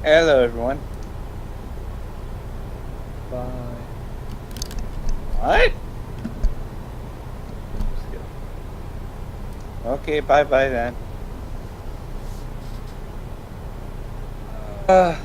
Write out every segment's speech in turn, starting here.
Hello, everyone. Bye. What? I'm just kidding. Okay, bye-bye then. Uh,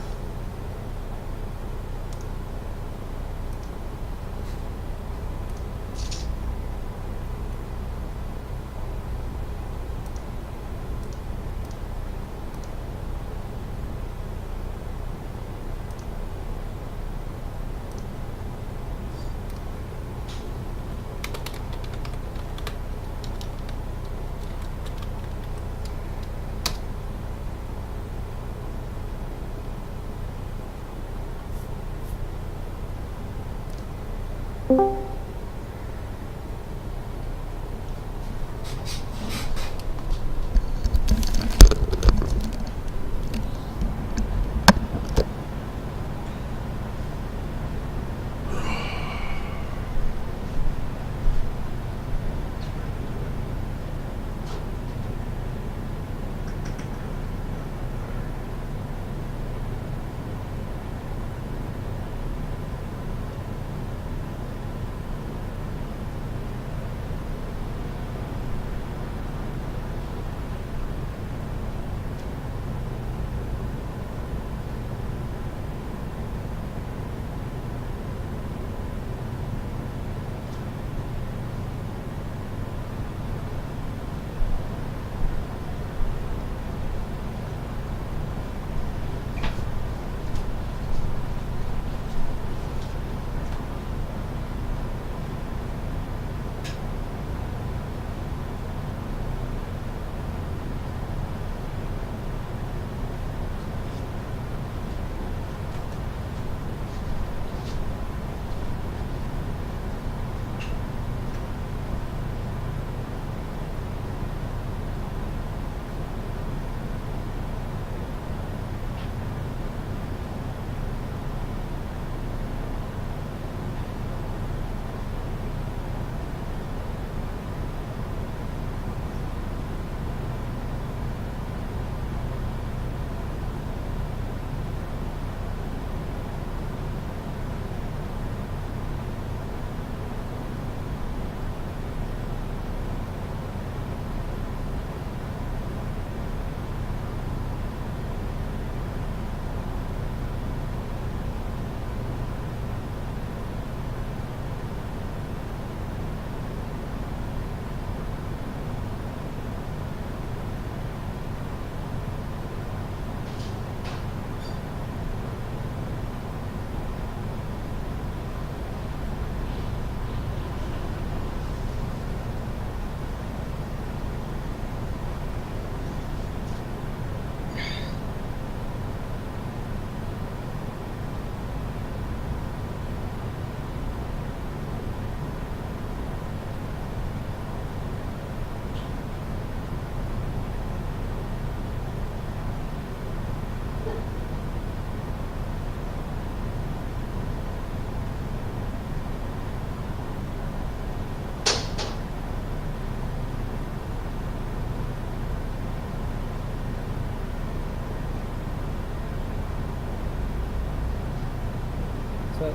So,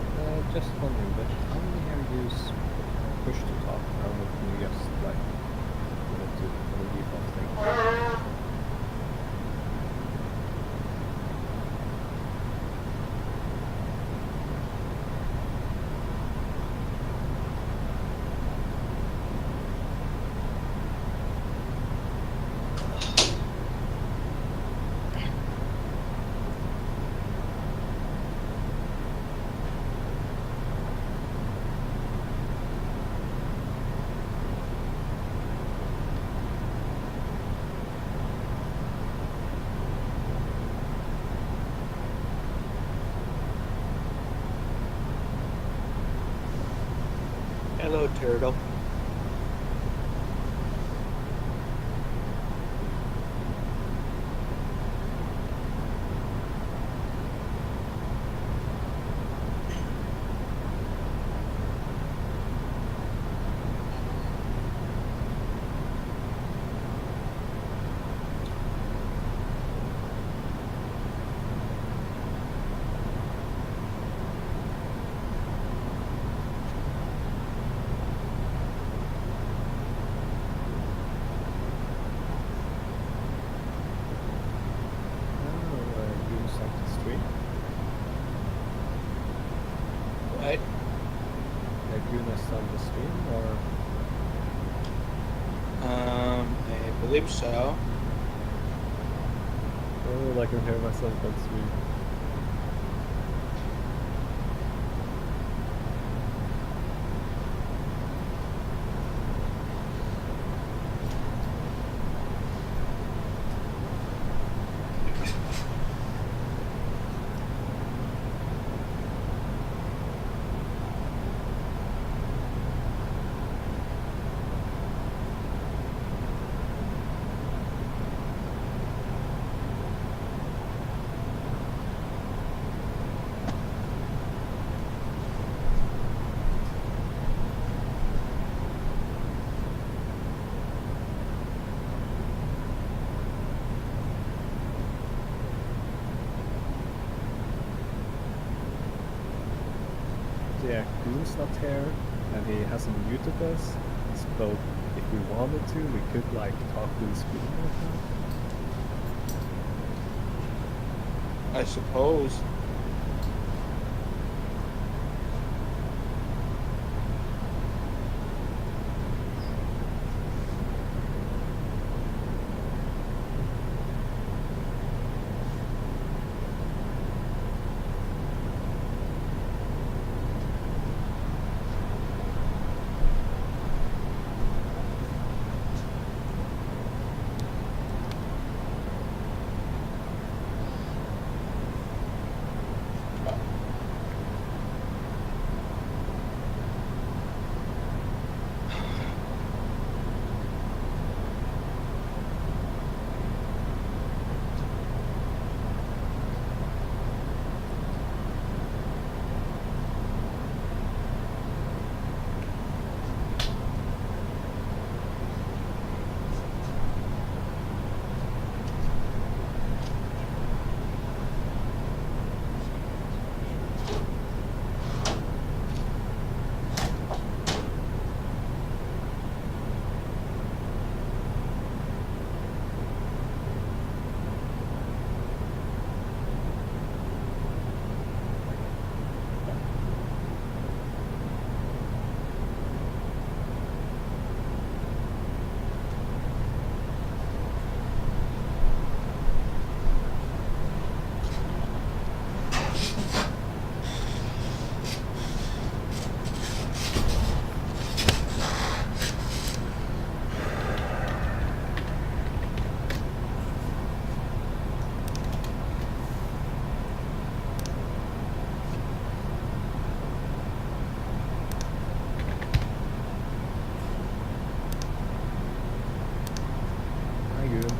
just wondering, but how many have you pushed to talk? How many can you just like put it to the default thing? hello, turtle. you on the stream or? I believe so. Oh, I can hear myself on stream. Yeah, Goon's not here, and he hasn't muted us. So if we wanted to, we could like talk to the screen right now. I suppose. Hi, Goon.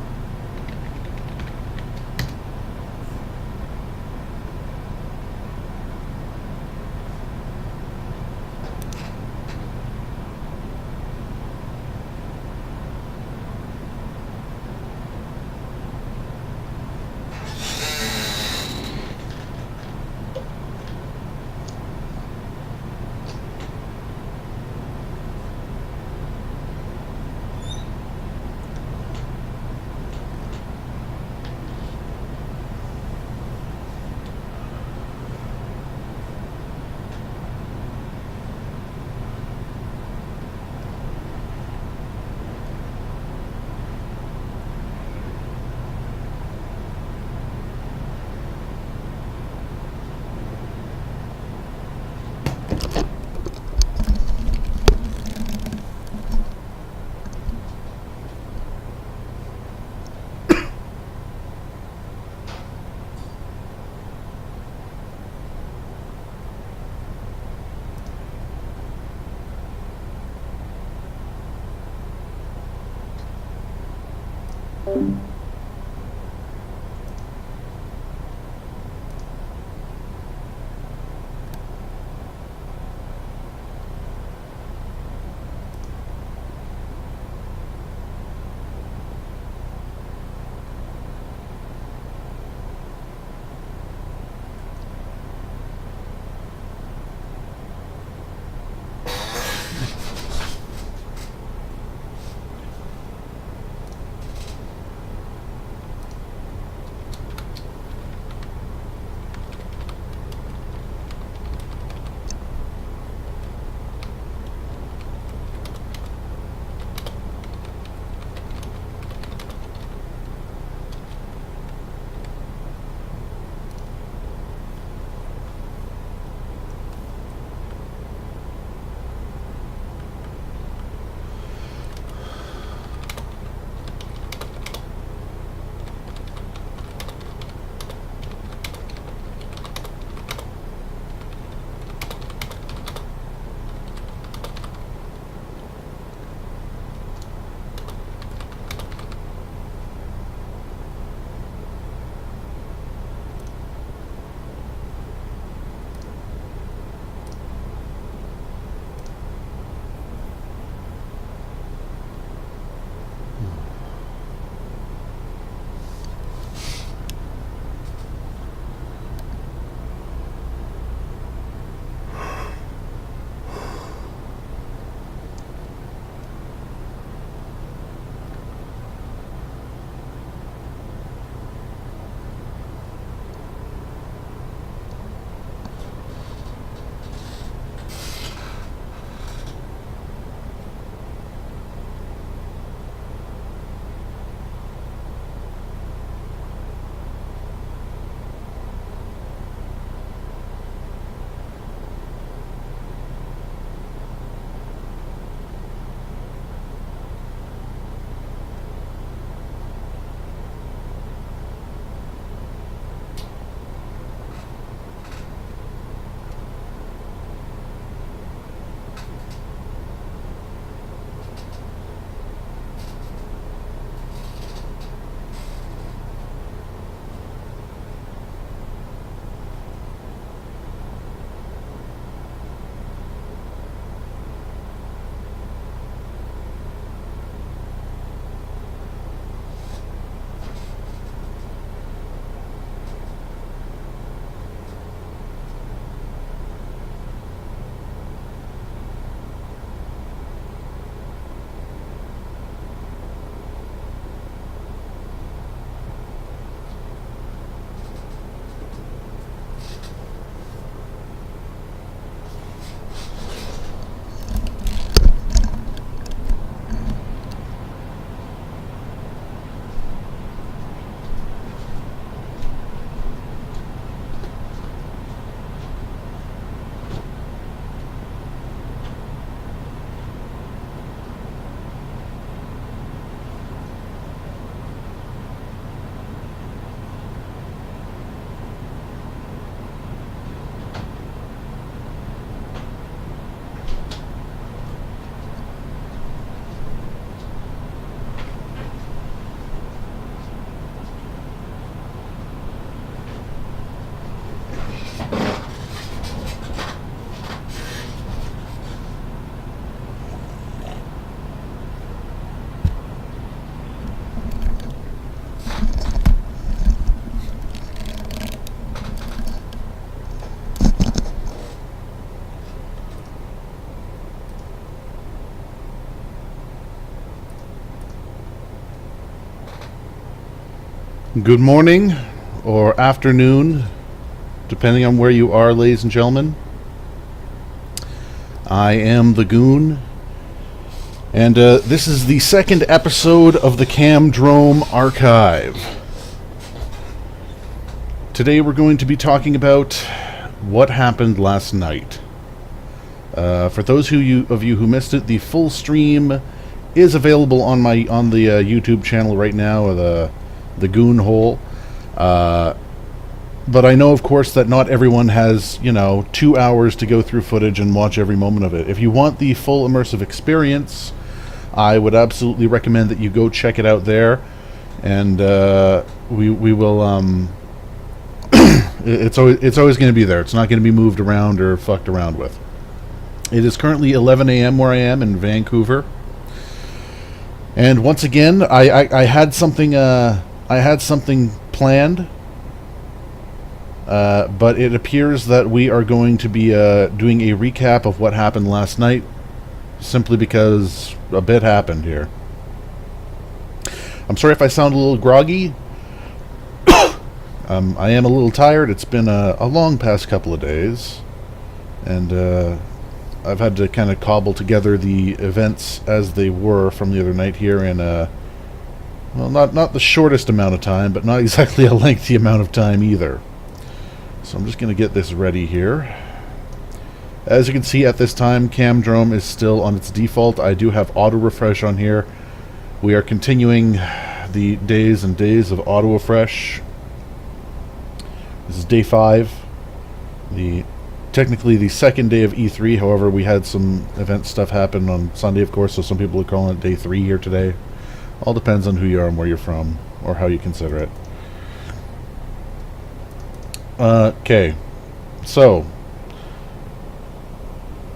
Good morning or afternoon, depending on where you are, ladies and gentlemen. I am the Goon, and this is the second episode of the Camdrome Archive. Today we're going to be talking about what happened last night. For those of you who missed it, the full stream is available on the YouTube channel right now, the Goon Hole. But I know, of course, that not everyone has, 2 hours to go through footage and watch every moment of it. If you want the full immersive experience, I would absolutely recommend that you go check it out there. And we will. It's always going to be there. It's not going to be moved around or fucked around with. It is currently 11 a.m. where I am in Vancouver. And once again, I had something planned, but it appears that we are going to be doing a recap of what happened last night, simply because a bit happened here. I'm sorry if I sound a little groggy. I am a little tired. It's been a long past couple of days, and I've had to kind of cobble together the events as they were from the other night here in well, not the shortest amount of time, but not exactly a lengthy amount of time either. So I'm just going to get this ready here. As you can see at this time, Camdrome is still on its default. I do have auto refresh on here. We are continuing the days and days of auto refresh. This is day 5. Technically the second day of E3, however, we had some event stuff happen on Sunday, of course, so some people are calling it day 3 here today. All depends on who you are and where you're from, or how you consider it. Okay, so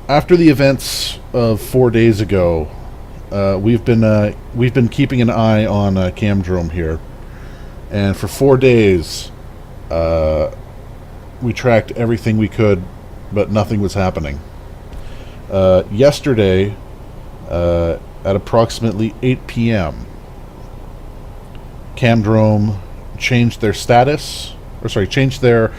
after the events of 4 days ago, we've been keeping an eye on Camdrome here, and for 4 days, we tracked everything we could, but nothing was happening. Yesterday, at approximately 8 p.m., Camdrome changed their changed their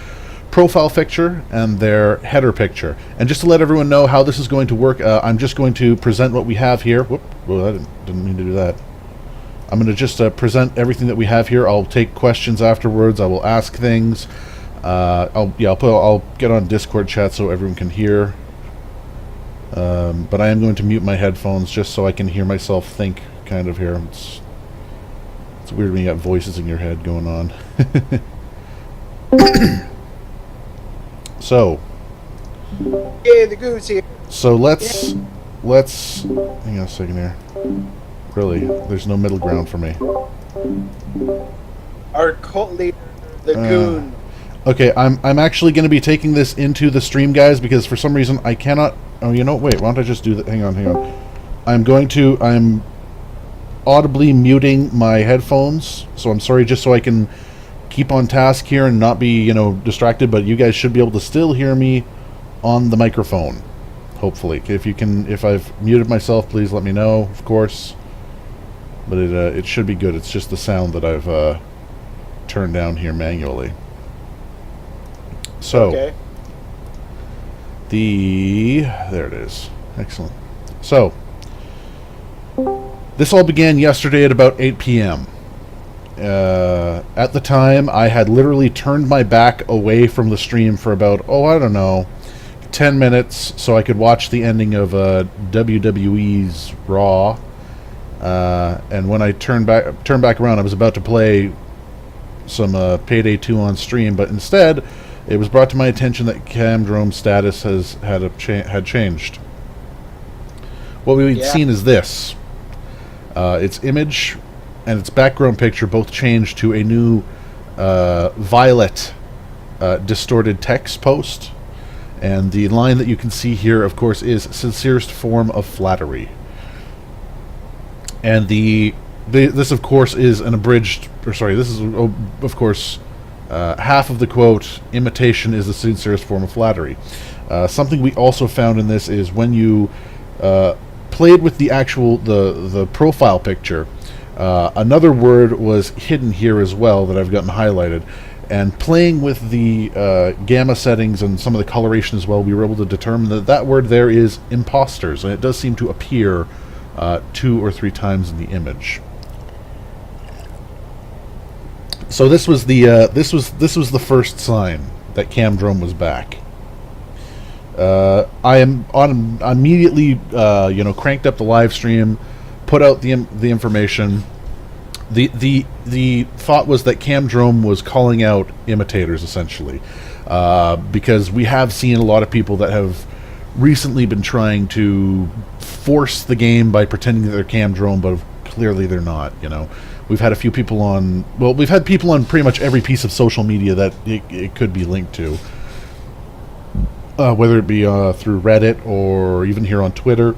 profile picture and their header picture. And just to let everyone know how this is going to work, I'm just going to present what we have here. Whoop, well, I didn't mean to do that. I'm going to just present everything that we have here. I'll take questions afterwards. I will ask things. I'll get on Discord chat so everyone can hear. But I am going to mute my headphones just so I can hear myself think, kind of here. It's weird when you got voices in your head going on. So. Yeah, the Goon's here. So let's hang on a second here. Really, there's no middle ground for me. Our cult leader, the Goon. Okay, I'm actually going to be taking this into the stream, guys, because for some reason I cannot... Oh, wait, why don't I just do that? Hang on. I'm audibly muting my headphones, so I'm sorry, just so I can keep on task here and not be, distracted, but you guys should be able to still hear me on the microphone, hopefully. If I've muted myself, please let me know, of course. But it should be good. It's just the sound that I've turned down here manually. So, okay. There it is. Excellent. So, this all began yesterday at about 8 p.m. At the time, I had literally turned my back away from the stream for about, 10 minutes so I could watch the ending of WWE's Raw. And when I turned back around, I was about to play some Payday 2 on stream, but instead, it was brought to my attention that Camdrome's status had changed. What we've seen is this. Its image and its background picture both changed to a new violet distorted text post. And the line that you can see here, of course, is sincerest form of flattery. And this, of course, is an abridged... this is, of course... half of the quote, imitation is the sincerest form of flattery. Something we also found in this is when you played with the actual the profile picture, Another word was hidden here as well that I've gotten highlighted. And playing with the gamma settings and some of the coloration as well, we were able to determine that that word there is imposters, and it does seem to appear 2 or 3 times in the image. So this was the this was the first sign that Camdrome was back. I am on immediately cranked up the live stream, put out the information. The thought was that Camdrome was calling out imitators, essentially, because we have seen a lot of people that have recently been trying to force the game by pretending that they're Camdrome, but clearly they're not. We've had a few people on. Well, we've had people on pretty much every piece of social media that it could be linked to, whether it be through Reddit or even here on Twitter.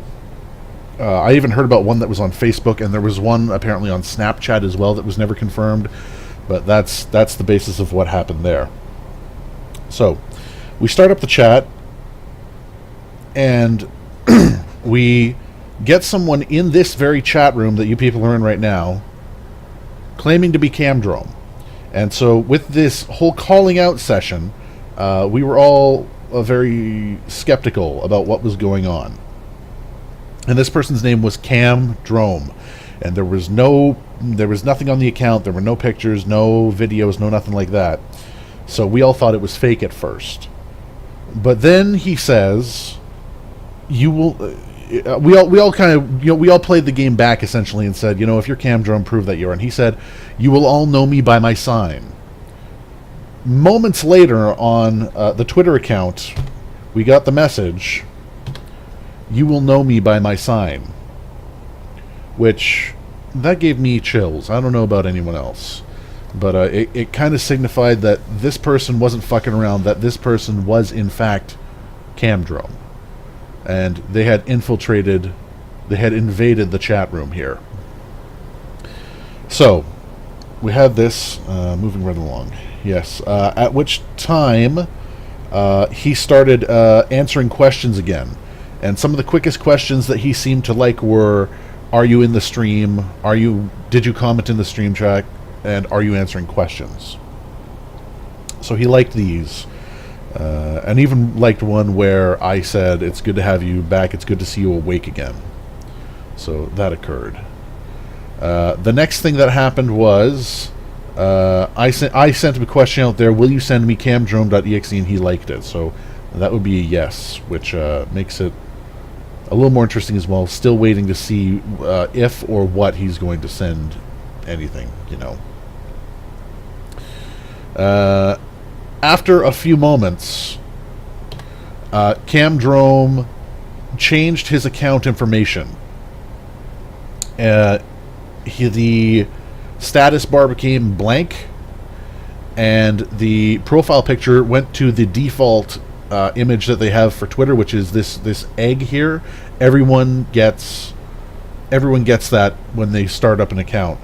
I even heard about one that was on Facebook, and there was one apparently on Snapchat as well that was never confirmed, but that's the basis of what happened there. So, we start up the chat, and we get someone in this very chat room that you people are in right now, claiming to be Camdrome. And so, with this whole calling out session, we were all very skeptical about what was going on. And this person's name was Camdrome, and there was nothing on the account. There were no pictures, no videos, no nothing like that. So we all thought it was fake at first. But then he says, "You will." We all kind of we all played the game back essentially and said, if you're Camdrome, prove that you are. And he said, "You will all know me by my sign." Moments later, on the Twitter account, we got the message, "You will know me by my sign," which, that gave me chills. I don't know about anyone else, but it kind of signified that this person wasn't fucking around, that this person was in fact Camdrome, and they had invaded the chat room here. So we had this moving right along. Yes, at which time he started answering questions again. And some of the quickest questions that he seemed to like were, "Are you in the stream? Did you comment in the stream chat? And are you answering questions?" So he liked these. And even liked one where I said, "It's good to have you back. It's good to see you awake again." So that occurred. The next thing that happened was, I sent him a question out there, "Will you send me camdrome.exe?" and he liked it. So that would be a yes, which makes it a little more interesting as well. Still waiting to see if or what he's going to send anything, After a few moments, Camdrome changed his account information. The status bar became blank, and the profile picture went to the default image that they have for Twitter, which is this egg here. Everyone gets that when they start up an account.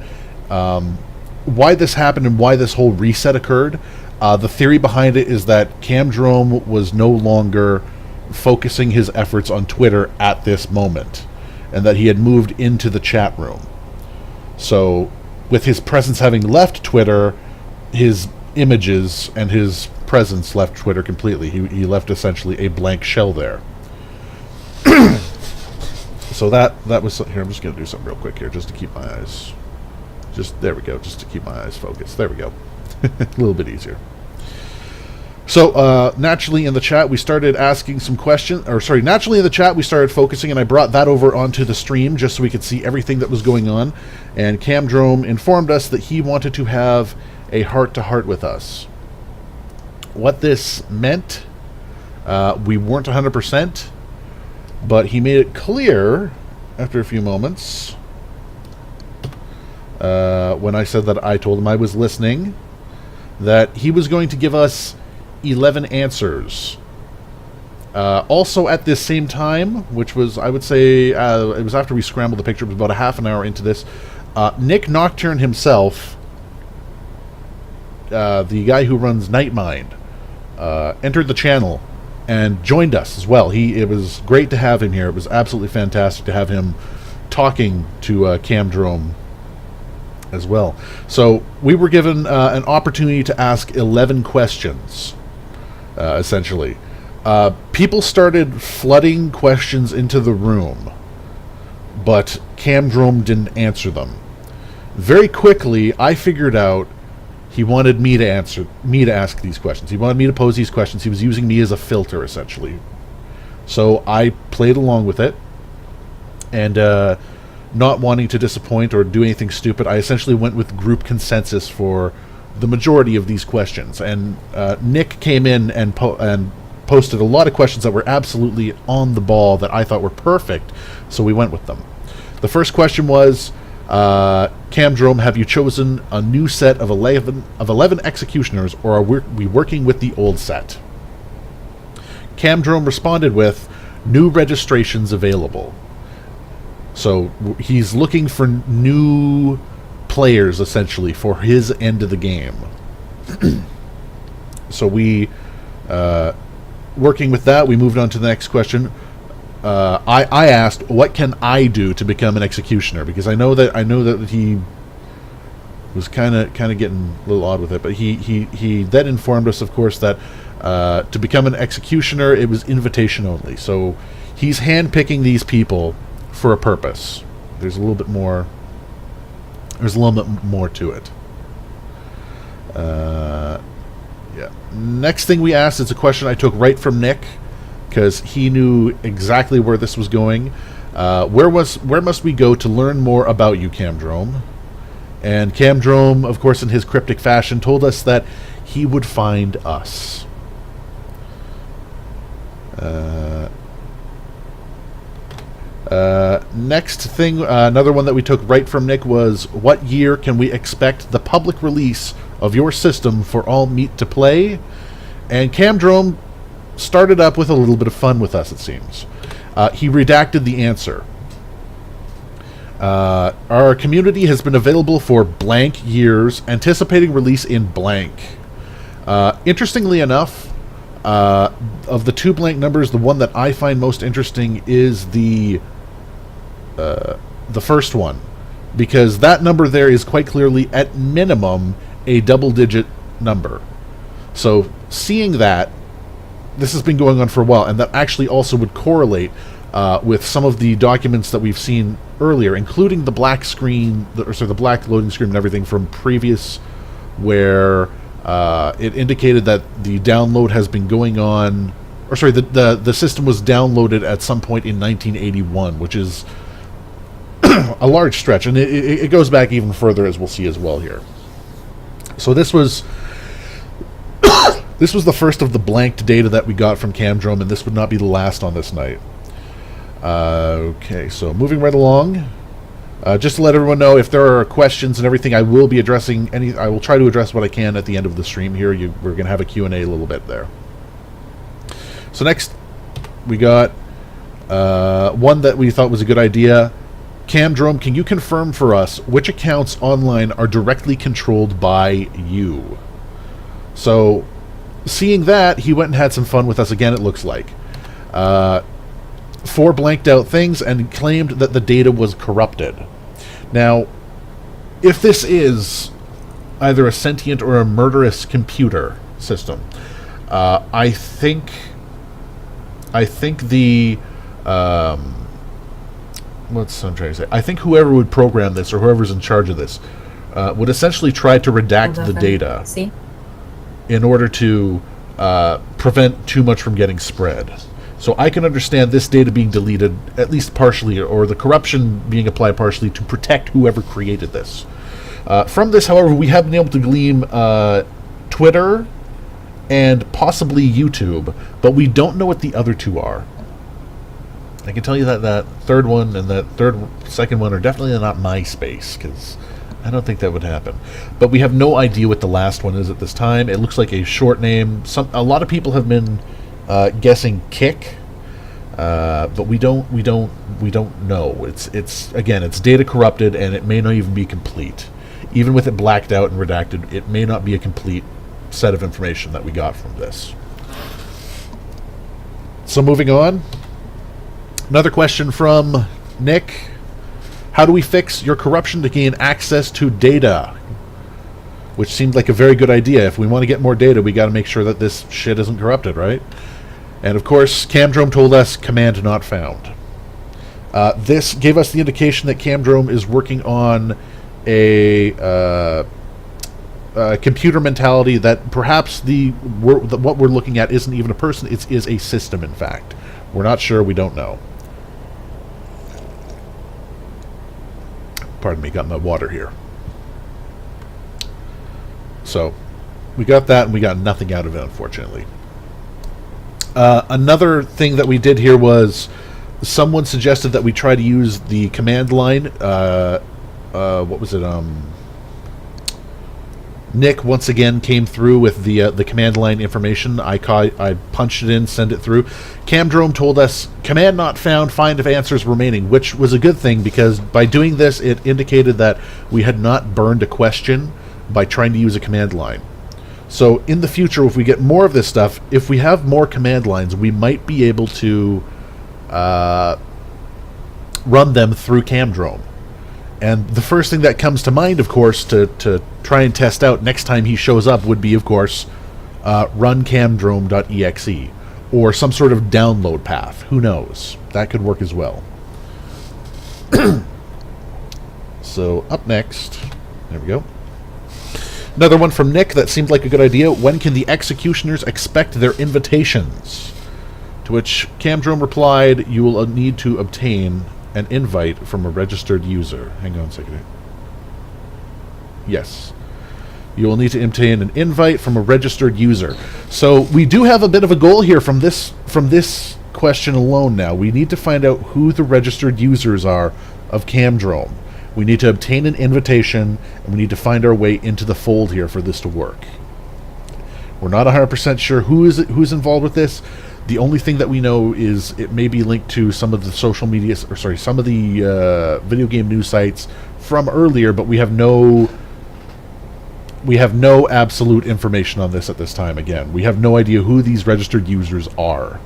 Why this happened and why this whole reset occurred, the theory behind it is that Camdrome was no longer focusing his efforts on Twitter at this moment, and that he had moved into the chat room. So with his presence having left Twitter, his images and his presence left Twitter completely. He left essentially a blank shell there. So that was here. I'm just going to do something real quick here, just to keep my eyes. There we go. Just to keep my eyes focused. There we go. A little bit easier. So naturally in the chat we started asking some questions. Naturally in the chat we started focusing, and I brought that over onto the stream just so we could see everything that was going on. And Camdrome informed us that he wanted to have a heart-to-heart with us. What this meant, we weren't 100%, but he made it clear after a few moments, when I said that I told him I was listening, that he was going to give us 11 answers. Also at this same time, which was, I would say, it was after we scrambled the picture, it was about a half an hour into this, Nick Nocturne himself, the guy who runs Nightmind, entered the channel and joined us as well. It was great to have him here. It was absolutely fantastic to have him talking to Camdrome as well. So we were given an opportunity to ask 11 questions, essentially. People started flooding questions into the room, but Camdrome didn't answer them. Very quickly, I figured out he wanted me to ask these questions. He wanted me to pose these questions. He was using me as a filter, essentially. So I played along with it, and not wanting to disappoint or do anything stupid, I essentially went with group consensus for the majority of these questions. And Nick came in and posted a lot of questions that were absolutely on the ball that I thought were perfect, so we went with them. The first question was, Camdrome, have you chosen a new set of 11 executioners, or are we working with the old set? Camdrome responded with, new registrations available. So he's looking for new players, essentially, for his end of the game. So we, working with that, we moved on to the next question. I asked, what can I do to become an executioner? Because I know that he was kind of getting a little odd with it, but he then informed us, of course, that to become an executioner, it was invitation only. So he's handpicking these people for a purpose. There's a little bit more to it. Yeah. Next thing we asked is a question I took right from Nick, because he knew exactly where this was going. Where must we go to learn more about you, Camdrome? And Camdrome, of course, in his cryptic fashion, told us that he would find us. Next thing, another one that we took right from Nick was, what year can we expect the public release of your system for all meet to play? And Camdrome started up with a little bit of fun with us, it seems. He redacted the answer. Our community has been available for blank years, anticipating release in blank. Interestingly enough, of the two blank numbers, the one that I find most interesting is the first one, because that number there is quite clearly, at minimum, a double-digit number. So seeing that, this has been going on for a while, and that actually also would correlate with some of the documents that we've seen earlier, including the black screen, the black loading screen and everything from previous, where it indicated that the download has been going on, or sorry, the system was downloaded at some point in 1981, which is a large stretch, and it goes back even further, as we'll see as well here. So this was the first of the blanked data that we got from Camdrome, and this would not be the last on this night. Okay, so moving right along. Just to let everyone know, if there are questions and everything, I will be addressing I will try to address what I can at the end of the stream here. We're going to have a Q&A a little bit there. So next, we got one that we thought was a good idea. Camdrome, can you confirm for us which accounts online are directly controlled by you? So, seeing that, he went and had some fun with us again, it looks like. 4 blanked out things and claimed that the data was corrupted. Now, if this is either a sentient or a murderous computer system, I think the what's I'm trying to say? I think whoever would program this, or whoever's in charge of this, would essentially try to redact the data in order to prevent too much from getting spread. So I can understand this data being deleted, at least partially, or the corruption being applied partially to protect whoever created this. From this, however, we have been able to glean Twitter and possibly YouTube, but we don't know what the other two are. I can tell you that that third one and that second one are definitely not MySpace, because I don't think that would happen. But we have no idea what the last one is at this time. It looks like a short name. A lot of people have been guessing Kick, but we don't know. It's again, it's data corrupted, and it may not even be complete. Even with it blacked out and redacted, it may not be a complete set of information that we got from this. So moving on. Another question from Nick. How do we fix your corruption to gain access to data? Which seemed like a very good idea. If we want to get more data, we got to make sure that this shit isn't corrupted, right? And of course, Camdrome told us, command not found. This gave us the indication that Camdrome is working on a computer mentality that perhaps what we're looking at isn't even a person, it is a system, in fact. We're not sure, we don't know. Pardon me, got my water here. So, we got that and we got nothing out of it, unfortunately. Another thing that we did here was someone suggested that we try to use the command line. What was it? Nick once again came through with the command line information. I punched it in, sent it through. Camdrome told us, command not found, find if answers remaining, which was a good thing because by doing this, it indicated that we had not burned a question by trying to use a command line. So in the future, if we get more of this stuff, if we have more command lines, we might be able to run them through Camdrome. And the first thing that comes to mind, of course, to try and test out next time he shows up would be, of course, run camdrome.exe or some sort of download path. Who knows? That could work as well. So up next, there we go. Another one from Nick that seemed like a good idea. When can the executioners expect their invitations? To which Camdrome replied, you will need to obtain an invite from a registered user. Hang on a second. Yes. You will need to obtain an invite from a registered user. So we do have a bit of a goal here from this question alone now. We need to find out who the registered users are of Camdrome. We need to obtain an invitation, and we need to find our way into the fold here for this to work. We're not 100% sure who's involved with this. The only thing that we know is it may be linked to some of the social media, or sorry, some of the video game news sites from earlier, but we have no absolute information on this at this time. Again, we have no idea who these registered users are.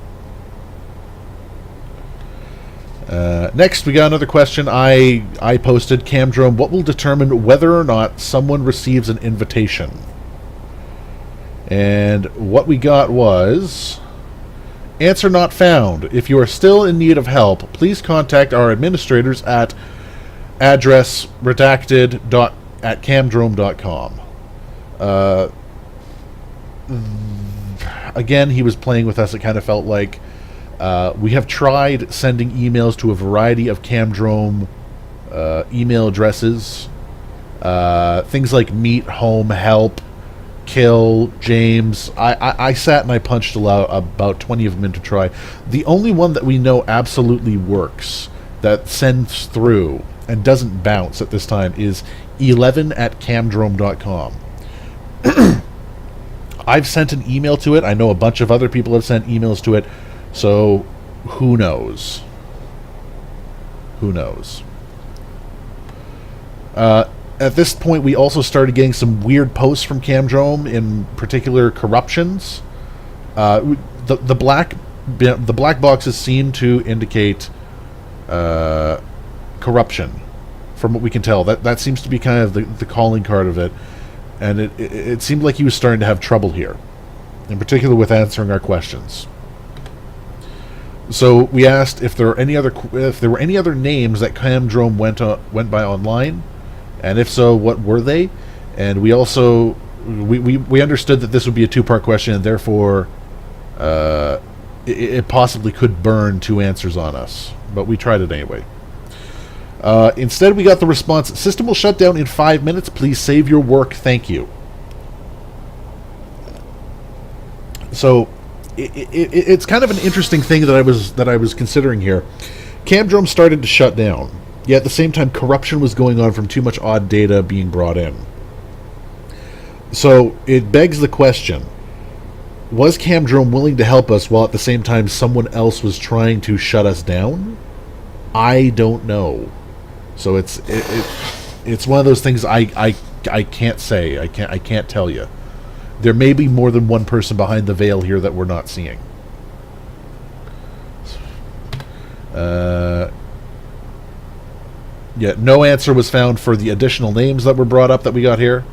Next, we got another question I posted. Camdrome, what will determine whether or not someone receives an invitation? And what we got was, answer not found. If you are still in need of help, please contact our administrators at address redacted@camdrome.com. Again, he was playing with us. It kind of felt like we have tried sending emails to a variety of Camdrome email addresses. Things like meet, home, help, kill, James. I sat and I punched about 20 of them in to try. The only one that we know absolutely works, that sends through and doesn't bounce at this time, is 11@camdrome.com. I've sent an email to it. I know a bunch of other people have sent emails to it. So, who knows? Who knows? At this point, we also started getting some weird posts from Camdrome, in particular corruptions. The black boxes seem to indicate corruption, from what we can tell. That seems to be kind of the calling card of it, and it seemed like he was starting to have trouble here, in particular with answering our questions. So we asked if there were any other names that Camdrome went by online, and if so, what were they? And we also we understood that this would be a two-part question, and therefore it possibly could burn two answers on us. But we tried it anyway. Instead, we got the response: "System will shut down in 5 minutes. Please save your work. Thank you." So it's kind of an interesting thing that I was considering here. Camdrome started to shut down, yet at the same time corruption was going on from too much odd data being brought in. So it begs the question, was Camdrome willing to help us while at the same time someone else was trying to shut us down? I don't know. So it's one of those things I can't say. I can't tell you. There may be more than one person behind the veil here that we're not seeing. Yeah, no answer was found for the additional names that were brought up that we got here.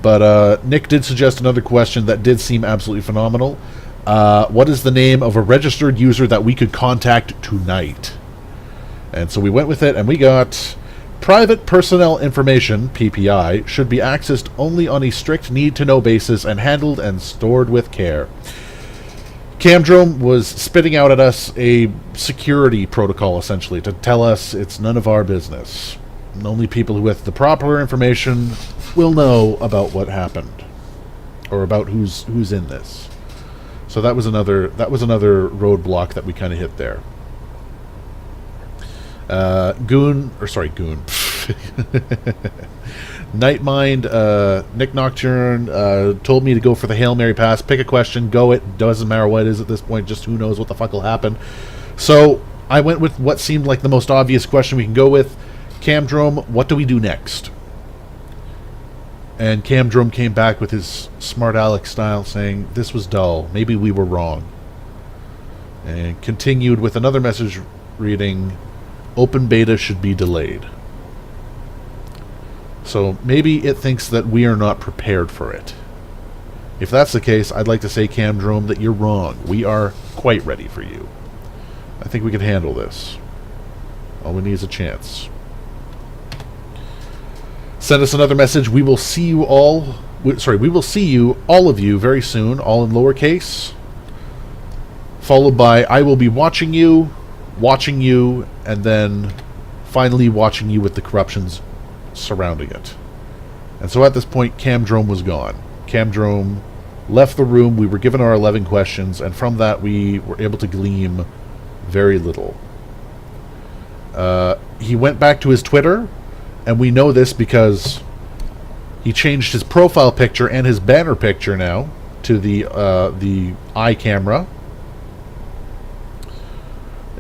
But Nick did suggest another question that did seem absolutely phenomenal. What is the name of a registered user that we could contact tonight? And so we went with it, and we got... Private personnel information, PPI, should be accessed only on a strict need-to-know basis and handled and stored with care. Camdrome was spitting out at us a security protocol, essentially, to tell us it's none of our business. And only people with the proper information will know about what happened, or about who's in this. So that was another roadblock that we kind of hit there. Goon. Nightmind, Nick Nocturne told me to go for the Hail Mary pass. Pick a question, go it. Doesn't matter what it is at this point, just who knows what the fuck will happen. So I went with what seemed like the most obvious question we can go with. Camdrome, what do we do next? And Camdrome came back with his smart aleck style saying, this was dull, maybe we were wrong. And continued with another message reading, open beta should be delayed. So maybe it thinks that we are not prepared for it. If that's the case, I'd like to say, Camdrome, that you're wrong. We are quite ready for you. I think we can handle this. All we need is a chance. Send us another message. We will see you all... we will see you, all of you, very soon, all in lowercase. Followed by, I will be watching you, and then finally watching you with the corruptions surrounding it. And so at this point, Camdrome was gone. Camdrome left the room. We were given our 11 questions, and from that we were able to glean very little. He went back to his Twitter, and we know this because he changed his profile picture and his banner picture now to the eye camera.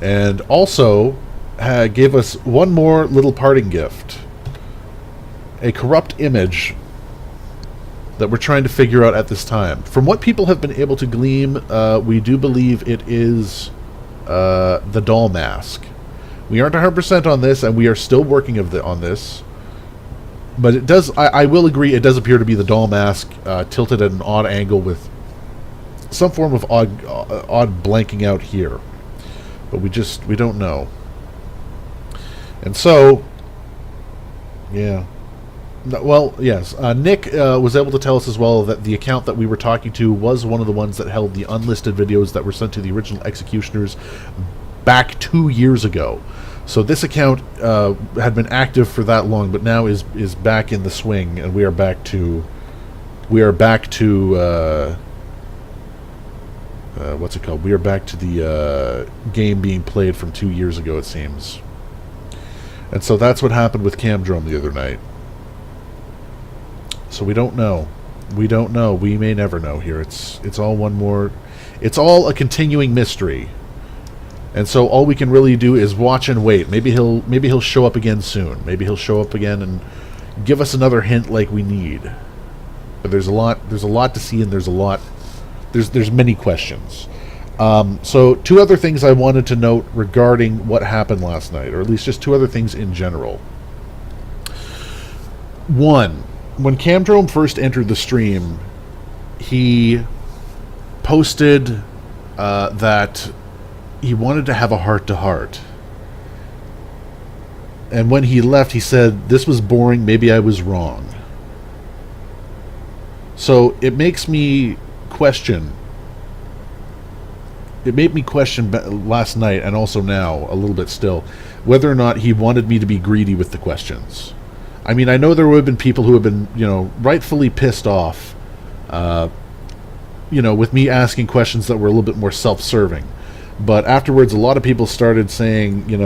And also gave us one more little parting gift. A corrupt image that we're trying to figure out at this time. From what people have been able to glean, we do believe it is the doll mask. We aren't 100% on this, and we are still working on this. But it does. I will agree, it does appear to be the doll mask tilted at an odd angle with some form of odd blanking out here. But we don't know. And so, yeah. Well, yes. Nick was able to tell us as well that the account that we were talking to was one of the ones that held the unlisted videos that were sent to the original executioners back 2 years ago. So this account had been active for that long, but now is back in the swing, and we are back to what's it called? We are back to the game being played from 2 years ago, it seems. And so that's what happened with Camdrome the other night. So we don't know. We don't know. We may never know here. It's all one more... It's all a continuing mystery. And so all we can really do is watch and wait. Maybe he'll show up again soon. Maybe he'll show up again and give us another hint like we need. But there's a lot to see, and there's many questions. So two other things I wanted to note regarding what happened last night, or at least just two other things in general. One, when Camdrome first entered the stream, he posted that he wanted to have a heart-to-heart. And when he left, he said, "This was boring, maybe I was wrong." So it makes me question. It made me question last night, and also now, a little bit still, whether or not he wanted me to be greedy with the questions. I mean, I know there would have been people who have been, rightfully pissed off, with me asking questions that were a little bit more self-serving. But afterwards, a lot of people started saying, it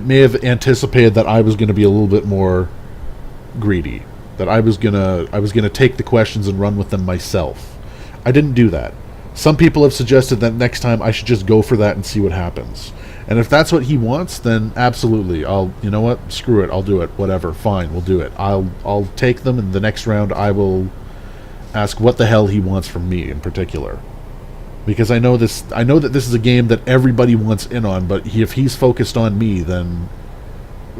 may have anticipated that I was going to be a little bit more greedy, that I was gonna take the questions and run with them myself. I didn't do that. Some people have suggested that next time I should just go for that and see what happens. And if that's what he wants, then absolutely, you know what? Screw it. I'll do it. Whatever. Fine. We'll do it. I'll take them, and the next round I will ask what the hell he wants from me in particular. because I know this. I know that this is a game that everybody wants in on. But if he's focused on me, then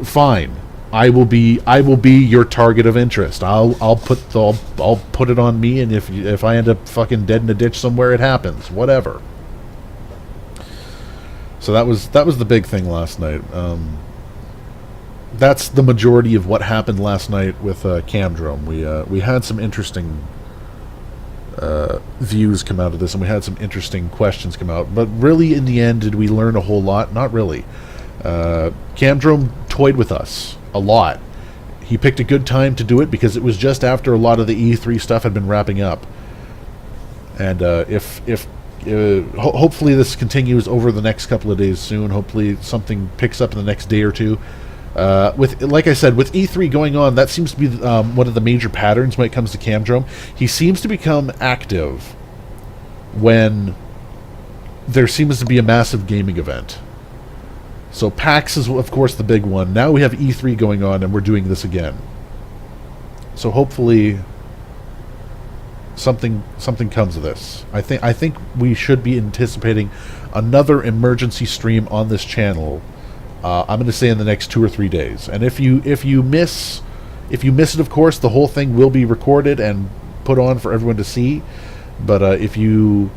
fine. I will be your target of interest. I'll put it on me, and if I end up fucking dead in a ditch somewhere, it happens. Whatever. So that was the big thing last night. That's the majority of what happened last night with Camdrome. We had some interesting views come out of this, and we had some interesting questions come out. But really, in the end, did we learn a whole lot? Not really. Camdrome toyed with us a lot. He picked a good time to do it because it was just after a lot of the E3 stuff had been wrapping up. And hopefully this continues over the next couple of days soon. Hopefully something picks up in the next day or two. Like I said, with E3 going on, that seems to be one of the major patterns when it comes to Camdrome. He seems to become active when there seems to be a massive gaming event. So PAX is, of course, the big one. Now we have E3 going on, and we're doing this again. So hopefully something comes of this. I think we should be anticipating another emergency stream on this channel. I'm going to say in the next 2 or 3 days. And if you miss it, of course, the whole thing will be recorded and put on for everyone to see. But if you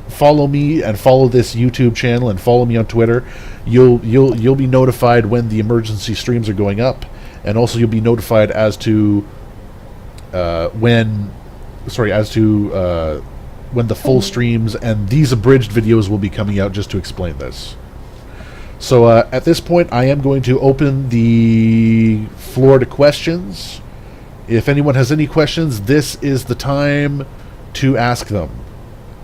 follow me and follow this YouTube channel and follow me on Twitter, you'll be notified when the emergency streams are going up, and also you'll be notified as to when the full streams and these abridged videos will be coming out, just to explain this. So at this point, I am going to open the floor to questions. If anyone has any questions, this is the time to ask them.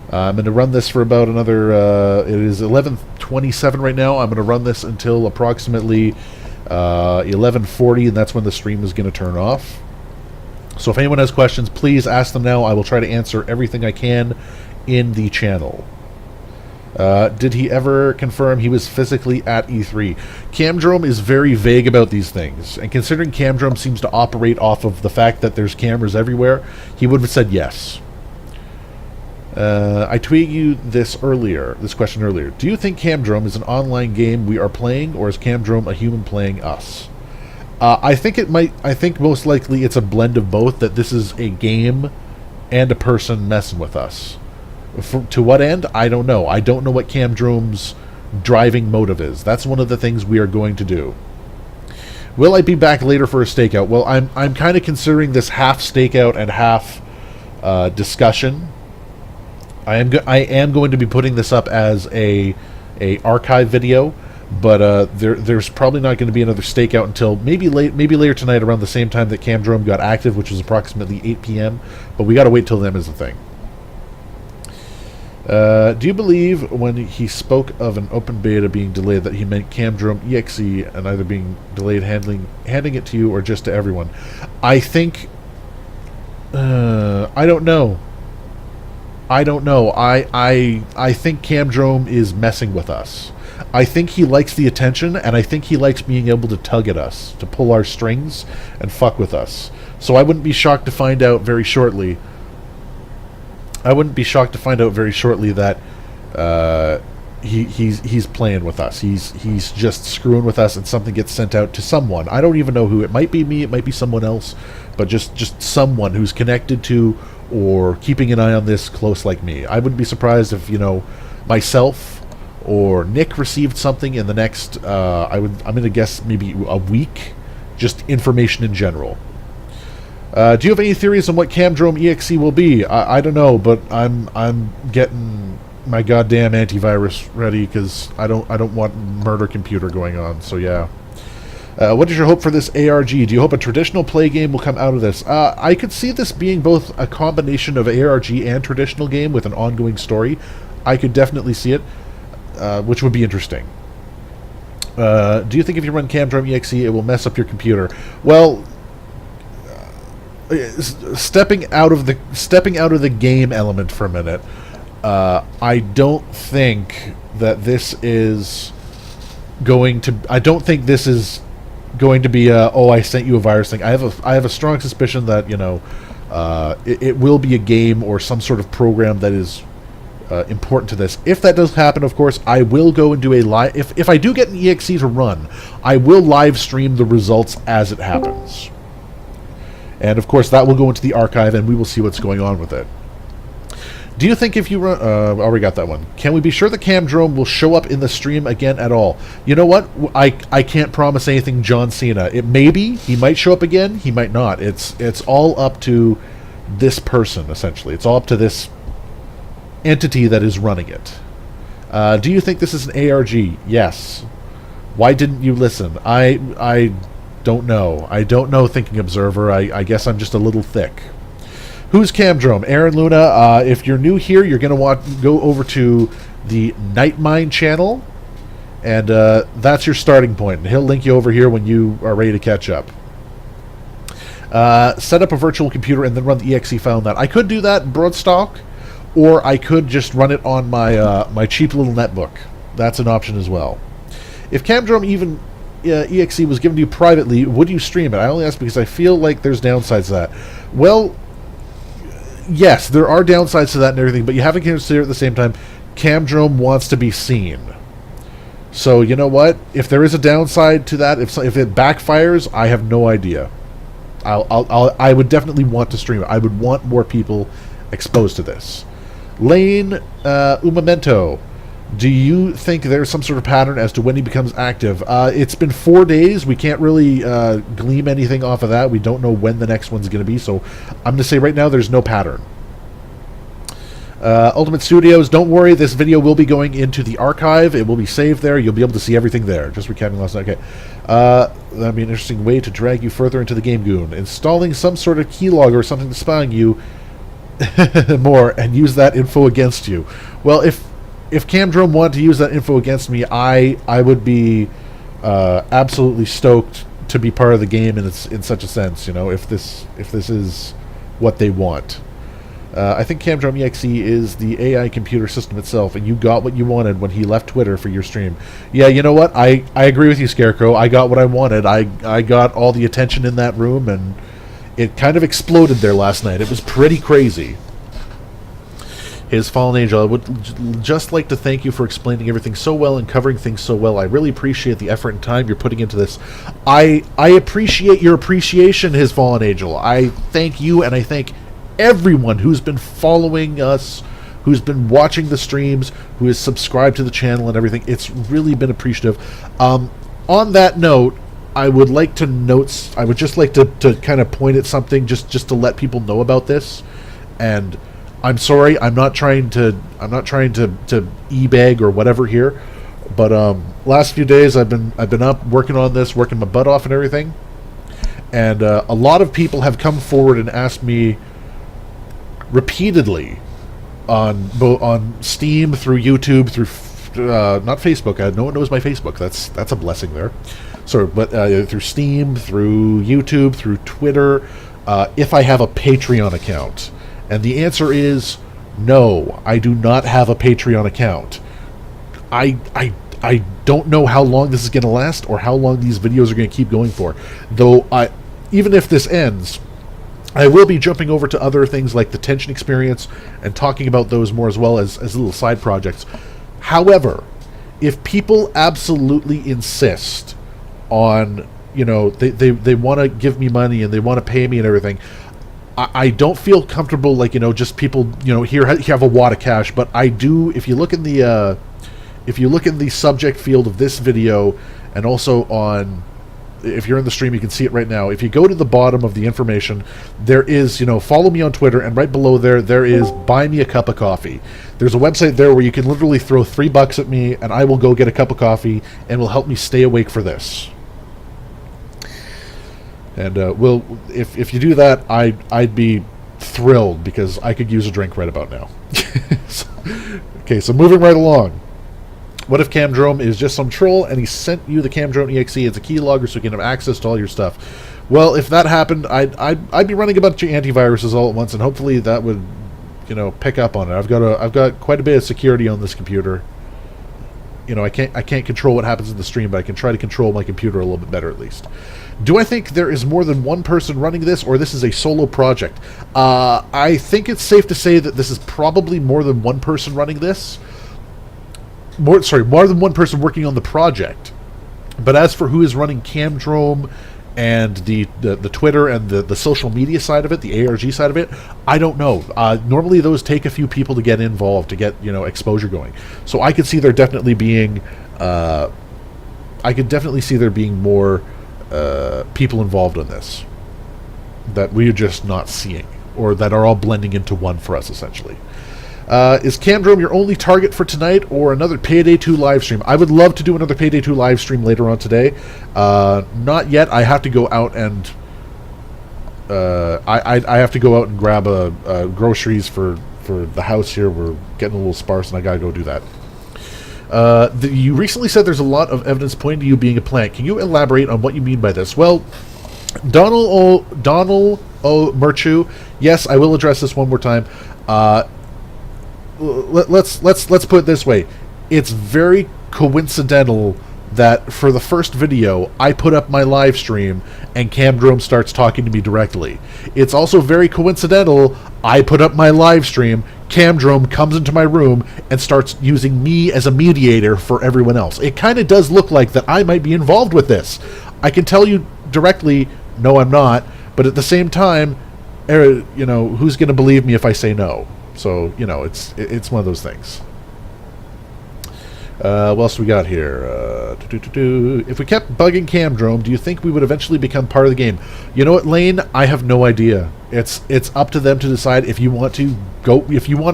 I'm going to run this for about another, it is 11:27 right now. I'm going to run this until approximately 11:40, and that's when the stream is going to turn off. So if anyone has questions, please ask them now. I will try to answer everything I can in the channel. Did he ever confirm he was physically at E3? Camdrome is very vague about these things, and considering Camdrome seems to operate off of the fact that there's cameras everywhere, he would have said yes. I tweeted you this question earlier. Do you think Camdrome is an online game we are playing, or is Camdrome a human playing us? I think most likely it's a blend of both, that this is a game and a person messing with us. To what end? I don't know. I don't know what Camdrome's driving motive is. That's one of the things we are going to do. Will I be back later for a stakeout? Well, I'm kind of considering this half stakeout and half discussion. I am going to be putting this up as a archive video, but there's probably not going to be another stakeout until maybe later tonight, around the same time that Camdrome got active, which was approximately 8 p.m. But we got to wait till then is the thing. Do you believe when he spoke of an open beta being delayed that he meant Camdrome EXE and either being delayed handing it to you or just to everyone? I think I don't know. I think Camdrome is messing with us. I think he likes the attention, and I think he likes being able to tug at us, to pull our strings and fuck with us. So I wouldn't be shocked to find out very shortly. That he's playing with us. He's just screwing with us, and something gets sent out to someone. I don't even know who. It might be me. It might be someone else, but just someone who's connected to or keeping an eye on this close like me. I wouldn't be surprised if, myself or Nick received something in the next, I'm going to guess maybe a week, just information in general. Do you have any theories on what Camdrome EXE will be? I don't know, but I'm getting my goddamn antivirus ready because I don't want murder computer going on. So yeah. What is your hope for this ARG? Do you hope a traditional play game will come out of this? I could see this being both a combination of ARG and traditional game with an ongoing story. I could definitely see it, which would be interesting. Do you think if you run Camdrome EXE, it will mess up your computer? Well, stepping out of the game element for a minute, I don't think that this is going to. I don't think this is going to be I sent you a virus thing. I have a strong suspicion that It will be a game or some sort of program that is important to this. If that does happen, of course, I will go and do a live... If I do get an EXE to run, I will live stream the results as it happens. And, of course, that will go into the archive, and we will see what's going on with it. Do you think if you run... already got that one. Can we be sure the Camdrome will show up in the stream again at all? You know what? I can't promise anything John Cena. It may be. He might show up again. He might not. It's all up to this person, essentially. It's all up to this entity that is running it. Do you think this is an ARG? Yes. Why didn't you listen? I don't know. I don't know, Thinking Observer. I guess I'm just a little thick. Who's Camdrome? Aaron Luna. If you're new here, you're going to go over to the Nightmind channel, and that's your starting point. And he'll link you over here when you are ready to catch up. Set up a virtual computer and then run the exe file on that. I could do that in Broadstock, or I could just run it on my my cheap little netbook. That's an option as well. If Camdrome even exe was given to you privately, would you stream it? I only ask because I feel like there's downsides to that. Well, yes, there are downsides to that and everything, but you have to consider at the same time, Camdrome wants to be seen. So, you know what? If there is a downside to that, if it backfires, I have no idea. I would definitely want to stream it. I would want more people exposed to this. Lane Umamento, do you think there's some sort of pattern as to when he becomes active? It's been 4 days. We can't really glean anything off of that. We don't know when the next one's going to be, so I'm going to say right now there's no pattern. Ultimate Studios, don't worry, this video will be going into the archive. It will be saved there. You'll be able to see everything there. Just recapping last night. Okay. That'd be an interesting way to drag you further into the game, Goon. Installing some sort of keylogger or something to spy on you more and use that info against you. Well, if Camdrome wanted to use that info against me, I would be absolutely stoked to be part of the game in such a sense. You know, if this is what they want. I think Camdrome EXE is the AI computer system itself, and you got what you wanted when he left Twitter for your stream. Yeah, you know what? I agree with you, Scarecrow. I got what I wanted. I got all the attention in that room, and it kind of exploded there last night. It was pretty crazy. His Fallen Angel, I would just like to thank you for explaining everything so well and covering things so well. I really appreciate the effort and time you're putting into this. I appreciate your appreciation, His Fallen Angel. I thank you, and I thank everyone who's been following us, who's been watching the streams, who is subscribed to the channel and everything. It's really been appreciative. On that note, I would just like to kind of point at something just to let people know about this. And I'm sorry, I'm not trying to e-bag or whatever here, but last few days I've been up working on this, working my butt off and everything. And a lot of people have come forward and asked me repeatedly on Steam, through YouTube, through not Facebook. No one knows my Facebook. That's a blessing there. So, but through Steam, through YouTube, through Twitter, if I have a Patreon account, and the answer is no. I do not have a Patreon account. I don't know how long this is going to last or how long these videos are going to keep going for. Though even if this ends, I will be jumping over to other things like the Tension Experience and talking about those more as well as little side projects. However, if people absolutely insist on, you know, they want to give me money and they want to pay me and everything, I don't feel comfortable, like, you know, just people, you know, here have a wad of cash. But I do, if you look in the subject field of this video, and also on, if you're in the stream, you can see it right now. If you go to the bottom of the information, there is, you know, follow me on Twitter, and right below there is buy me a cup of coffee. There's a website there where you can literally throw $3 at me, and I will go get a cup of coffee, and will help me stay awake for this. And if you do that, I'd be thrilled, because I could use a drink right about now. Okay, so moving right along. What if Camdrome is just some troll and he sent you the Camdrome EXE? It's a keylogger so you can have access to all your stuff. Well, if that happened, I'd be running a bunch of antiviruses all at once, and hopefully that would, you know, pick up on it. I've got quite a bit of security on this computer. I can't control what happens in the stream, but I can try to control my computer a little bit better at least. Do I think there is more than one person running this, or this is a solo project? I think it's safe to say that this is probably more than one person running this. More than one person working on the project. But as for who is running Camdrome and the Twitter and the social media side of it, the ARG side of it, I don't know. Normally those take a few people to get involved, to get exposure going. So I could see there definitely being more people involved in this that we're just not seeing, or that are all blending into one for us essentially. Is Camdrome your only target for tonight, or another Payday 2 live stream? I would love to do another Payday 2 live stream later on today. Not yet. I have to go out and I have to go out and grab groceries for the house here. We're getting a little sparse, and I gotta go do that. You recently said there's a lot of evidence pointing to you being a plant. Can you elaborate on what you mean by this? Well, Donald O. Murchu, yes, I will address this one more time. Let's put it this way. It's very coincidental that for the first video I put up my live stream and Camdrome starts talking to me directly. It's also very coincidental I put up my live stream, Camdrome comes into my room and starts using me as a mediator for everyone else. It kind of does look like that I might be involved with this. I can tell you directly, no, I'm not, but at the same time, who's going to believe me if I say no? So, it's one of those things. What else we got here? If we kept bugging Camdrome, do you think we would eventually become part of the game? You know what, Lane? I have no idea. It's up to them to decide. If you want to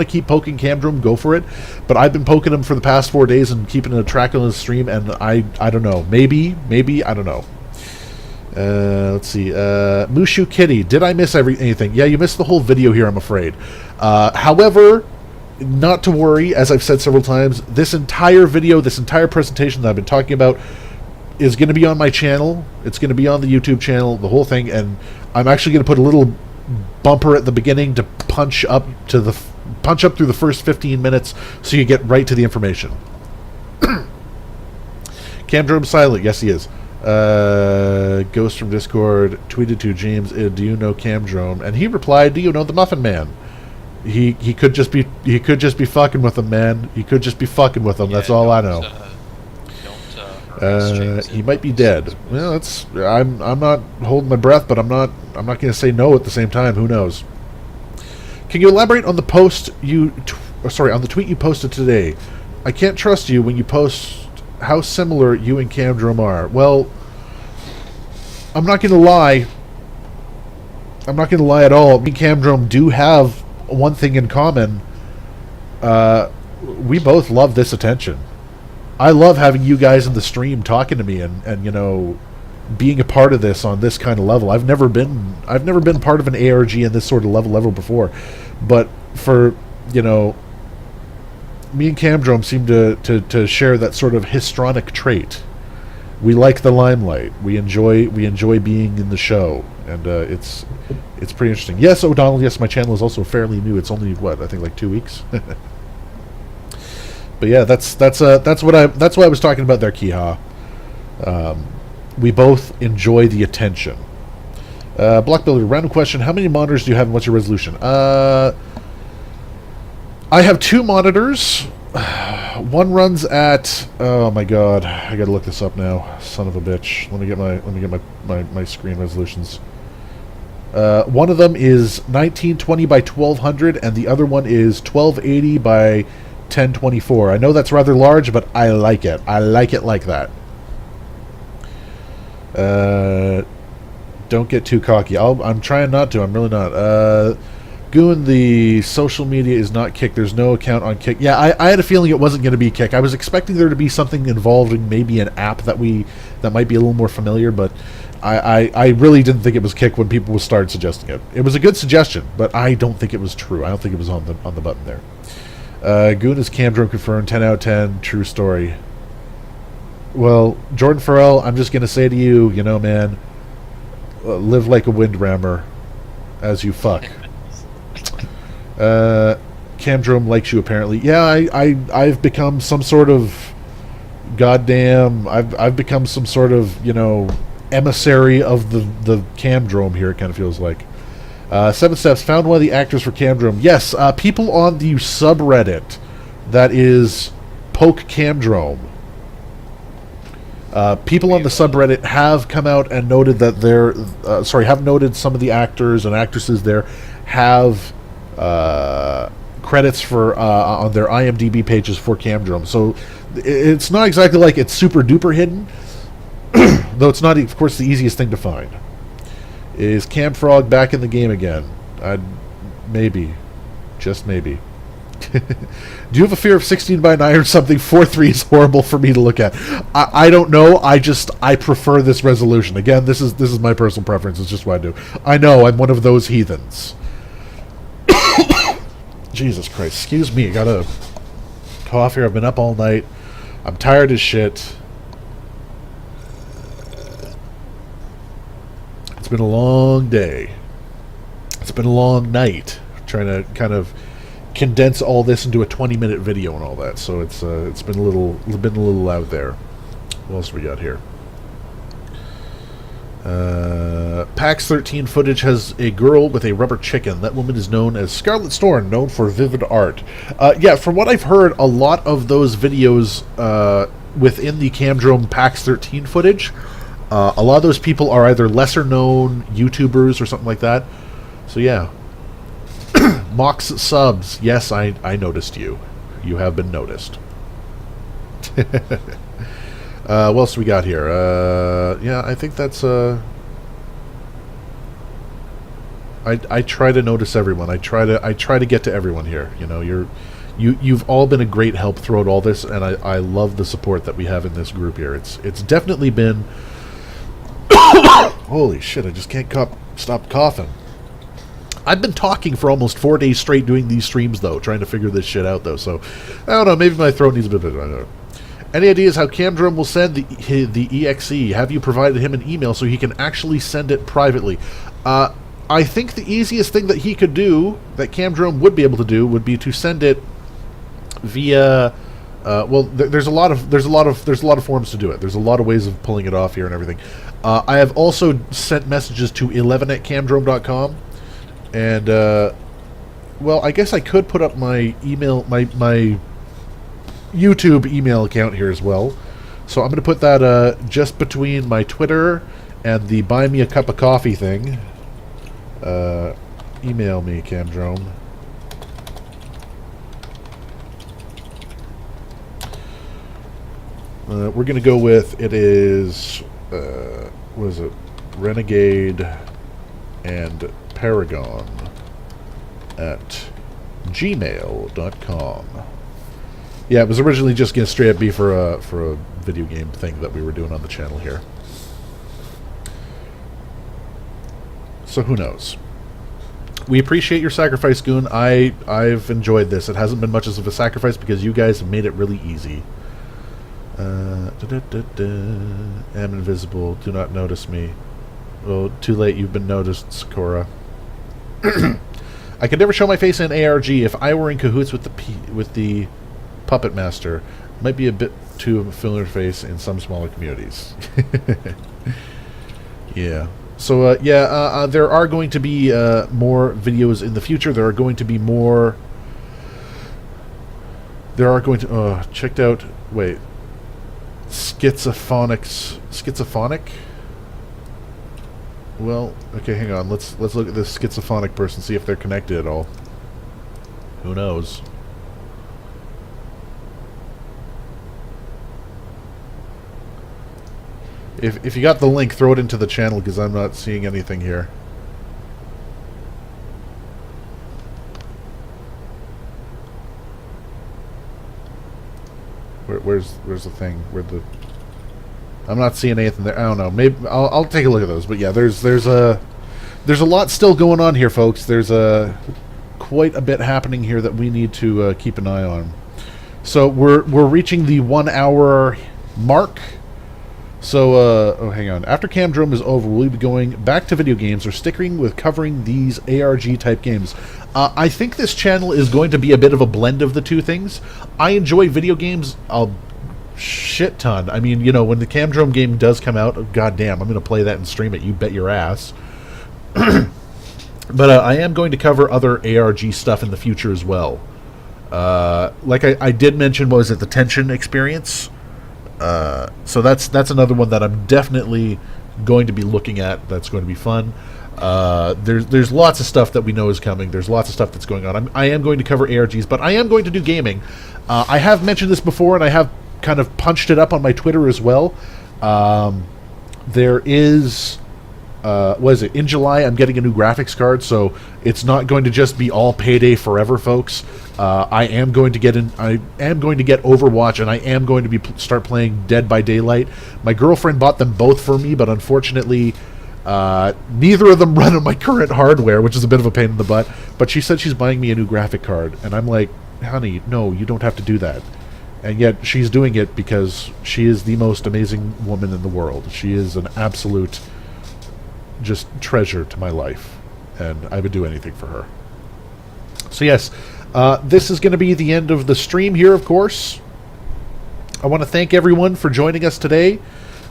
keep poking Camdrome, go for it. But I've been poking him for the past 4 days and keeping a track on the stream, and I don't know. Maybe, I don't know. Let's see. Mushu Kitty, did I miss anything? Yeah, you missed the whole video here, I'm afraid. However, not to worry, as I've said several times, this entire video, this entire presentation that I've been talking about is going to be on my channel. It's going to be on the YouTube channel, the whole thing, and I'm actually going to put a little bumper at the beginning to punch up through the first 15 minutes so you get right to the information. Camdrome silent, yes he is. Ghost from Discord tweeted to James, do you know Camdrome? And he replied, do you know the Muffin Man? He could just be fucking with him, man. He could just be fucking with him. Yeah, that's all I know. He might be dead. Well, I'm not holding my breath, but I'm not going to say no at the same time. Who knows? Can you elaborate on the on the tweet you posted today? I can't trust you when you post how similar you and Camdrome are. Well, I'm not going to lie. I'm not going to lie at all. Me and Camdrome do have one thing in common. We both love this attention. I love having you guys in the stream talking to me and being a part of this on this kind of level. I've never been part of an ARG in this sort of level before, but for me and Camdrome seem to share that sort of histrionic trait. We like the limelight. We enjoy being in the show, and it's pretty interesting. Yes, O'Donnell. Yes, my channel is also fairly new. It's only I think like 2 weeks. But yeah, that's what I was talking about there, Kiha. We both enjoy the attention. Block Builder, random question: how many monitors do you have, and what's your resolution? I have 2 monitors. One runs at, oh my god, I gotta look this up now. Son of a bitch. Let me get my screen resolutions. One of them is 1920 by 1200, and the other one is 1280 by 1024. I know that's rather large, but I like it. I like it like that. Don't get too cocky. I'm trying not to. I'm really not. Goon, the social media is not Kick. There's no account on Kick. Yeah, I had a feeling it wasn't going to be Kick. I was expecting there to be something involving maybe an app that might be a little more familiar, but I really didn't think it was Kick when people started suggesting it. It was a good suggestion, but I don't think it was true. I don't think it was on the button there. Goon is Camdrome confirmed. 10 out of 10. True story. Well, Jordan Farrell, I'm just going to say to you, man, live like a windrammer as you fuck. Camdrome likes you apparently. Yeah, I've become some sort of goddamn, I've become some sort of, you know, emissary of the Camdrome here. It kind of feels like. 7 Steps found one of the actors for Camdrome. Yes, people on the subreddit that is Poke Camdrome. People on the subreddit have come out and noted that have noted some of the actors and actresses there have credits for on their IMDb pages for Camdrome. So it's not exactly like it's super duper hidden, though it's not, of course, the easiest thing to find. Is Camfrog back in the game again? Maybe. Just maybe. Do you have a fear of 16 by 9 or something? 4:3 is horrible for me to look at. I don't know. I prefer this resolution. Again, this is my personal preference. It's just what I do. I know I'm one of those heathens. Jesus Christ. Excuse me. I got a cough here. I've been up all night. I'm tired as shit. It's been a long day. It's been a long night. Trying to kind of condense all this into a 20-minute video and all that. So it's been a little out there. What else we got here? PAX 13 footage has a girl with a rubber chicken. That woman is known as Scarlet Storm, known for vivid art. Yeah, from what I've heard, a lot of those videos within the Camdrome PAX 13 footage, a lot of those people are either lesser known YouTubers or something like that. So yeah. Mox subs. Yes, I noticed you. You have been noticed. What else we got here? Yeah, I think that's I try to notice everyone. I try to get to everyone here. You know, you've all been a great help throughout all this, and I love the support that we have in this group here. It's definitely been holy shit, I just can't stop coughing. I've been talking for almost 4 days straight doing these streams, though, trying to figure this shit out, though. So, I don't know, maybe my throat needs a bit of... I don't know. Any ideas how Camdrome will send the EXE? Have you provided him an email so he can actually send it privately? I think the easiest thing that he could do, that Camdrome would be able to do, would be to send it via... well, there's a lot of forms to do it. There's a lot of ways of pulling it off here and everything. I have also sent messages to 11@camdrome.com. And, well, I guess I could put up my email, my YouTube email account here as well. So I'm going to put that just between my Twitter and the Buy Me a Cup of Coffee thing. Email me, Camdrome. We're going to go with, it is, what is it? Renegade and Paragon at gmail.com. Yeah, it was originally just going to straight up be for a video game thing that we were doing on the channel here. So who knows? We appreciate your sacrifice, Goon. I've enjoyed this. It hasn't been much of a sacrifice because you guys have made it really easy. Am invisible. Do not notice me. Well, too late. You've been noticed, Sakura. I could never show my face in ARG. If I were in cahoots with the Puppet Master, might be a bit too familiar face in some smaller communities. Yeah. So yeah, there are going to be more videos in the future. There are going to be more. There are going to checked out. Wait. Schizophonic. Well, okay, hang on. Let's look at this schizophrenic person, see if they're connected at all. Who knows? If you got the link, throw it into the channel because I'm not seeing anything here. Where's the thing? Where the... I'm not seeing anything there. I don't know. Maybe I'll take a look at those. But yeah, there's a lot still going on here, folks. There's quite a bit happening here that we need to keep an eye on. So we're reaching the 1 hour mark. So oh, hang on. After Camdrome is over, we'll be going back to video games or sticking with covering these ARG type games. I think this channel is going to be a bit of a blend of the two things. I enjoy video games. I'll shit ton. I mean, you know, when the Camdrome game does come out, goddamn, I'm going to play that and stream it. You bet your ass. But I am going to cover other ARG stuff in the future as well. Like I did mention, what was it, the Tension experience? So that's another one that I'm definitely going to be looking at. That's going to be fun. There's lots of stuff that we know is coming. There's lots of stuff that's going on. I am going to cover ARGs, but I am going to do gaming. I have mentioned this before, and I have kind of punched it up on my Twitter as well. There is... what is it? In July, I'm getting a new graphics card, so it's not going to just be all Payday forever, folks. I am going to get Overwatch, and I am going to start playing Dead by Daylight. My girlfriend bought them both for me, but unfortunately, neither of them run on my current hardware, which is a bit of a pain in the butt. But she said she's buying me a new graphic card, and I'm like, honey, no, you don't have to do that. And yet she's doing it because she is the most amazing woman in the world. She is an absolute just treasure to my life, and I would do anything for her. So yes, this is going to be the end of the stream here, of course. I want to thank everyone for joining us today.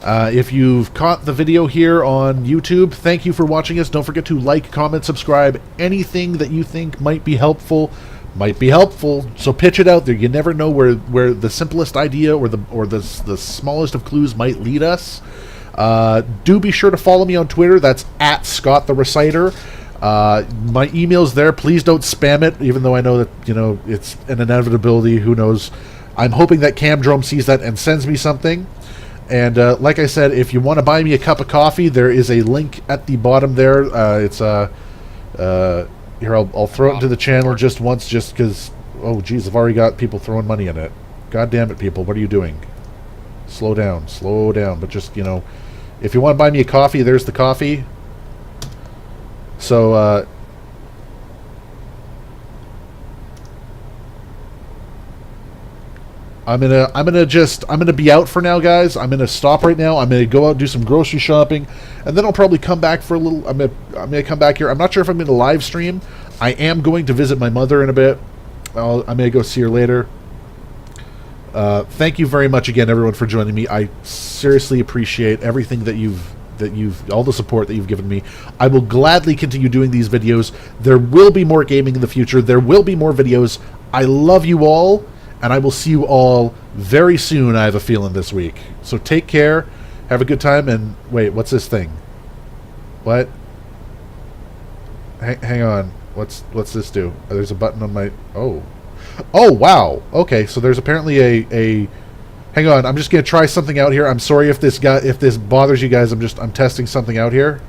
If you've caught the video here on YouTube, thank you for watching us. Don't forget to like, comment, subscribe. Anything that you think might be helpful, so pitch it out there. You never know where the simplest idea or the smallest of clues might lead us. Do be sure to follow me on Twitter. That's at Scott the Reciter. My email's there. Please don't spam it, even though I know that, you know, it's an inevitability. Who knows? I'm hoping that Camdrome sees that and sends me something. And like I said, if you want to buy me a cup of coffee, there is a link at the bottom there. Here, I'll throw it into the channel just once, just because... Oh, geez, I've already got people throwing money in it. God damn it, people. What are you doing? Slow down. But just, you know, if you want to buy me a coffee, there's the coffee. So, I'm gonna be out for now, guys. I'm gonna stop right now. I'm gonna go out and do some grocery shopping, and then I'll probably come back for a little. I'm gonna come back here. I'm not sure if I'm gonna live stream. I am going to visit my mother in a bit. I'm gonna go see her later. Thank you very much again, everyone, for joining me. I seriously appreciate everything that all the support that you've given me. I will gladly continue doing these videos. There will be more gaming in the future. There will be more videos. I love you all, and I will see you all very soon, I have a feeling, this week. So take care, have a good time, and wait, what's this thing? What? Hang on. What's this do? Oh, there's a button on my... Oh, wow. Okay, so there's apparently a... Hang on, I'm just gonna try something out here. I'm sorry if this bothers you guys. I'm testing something out here.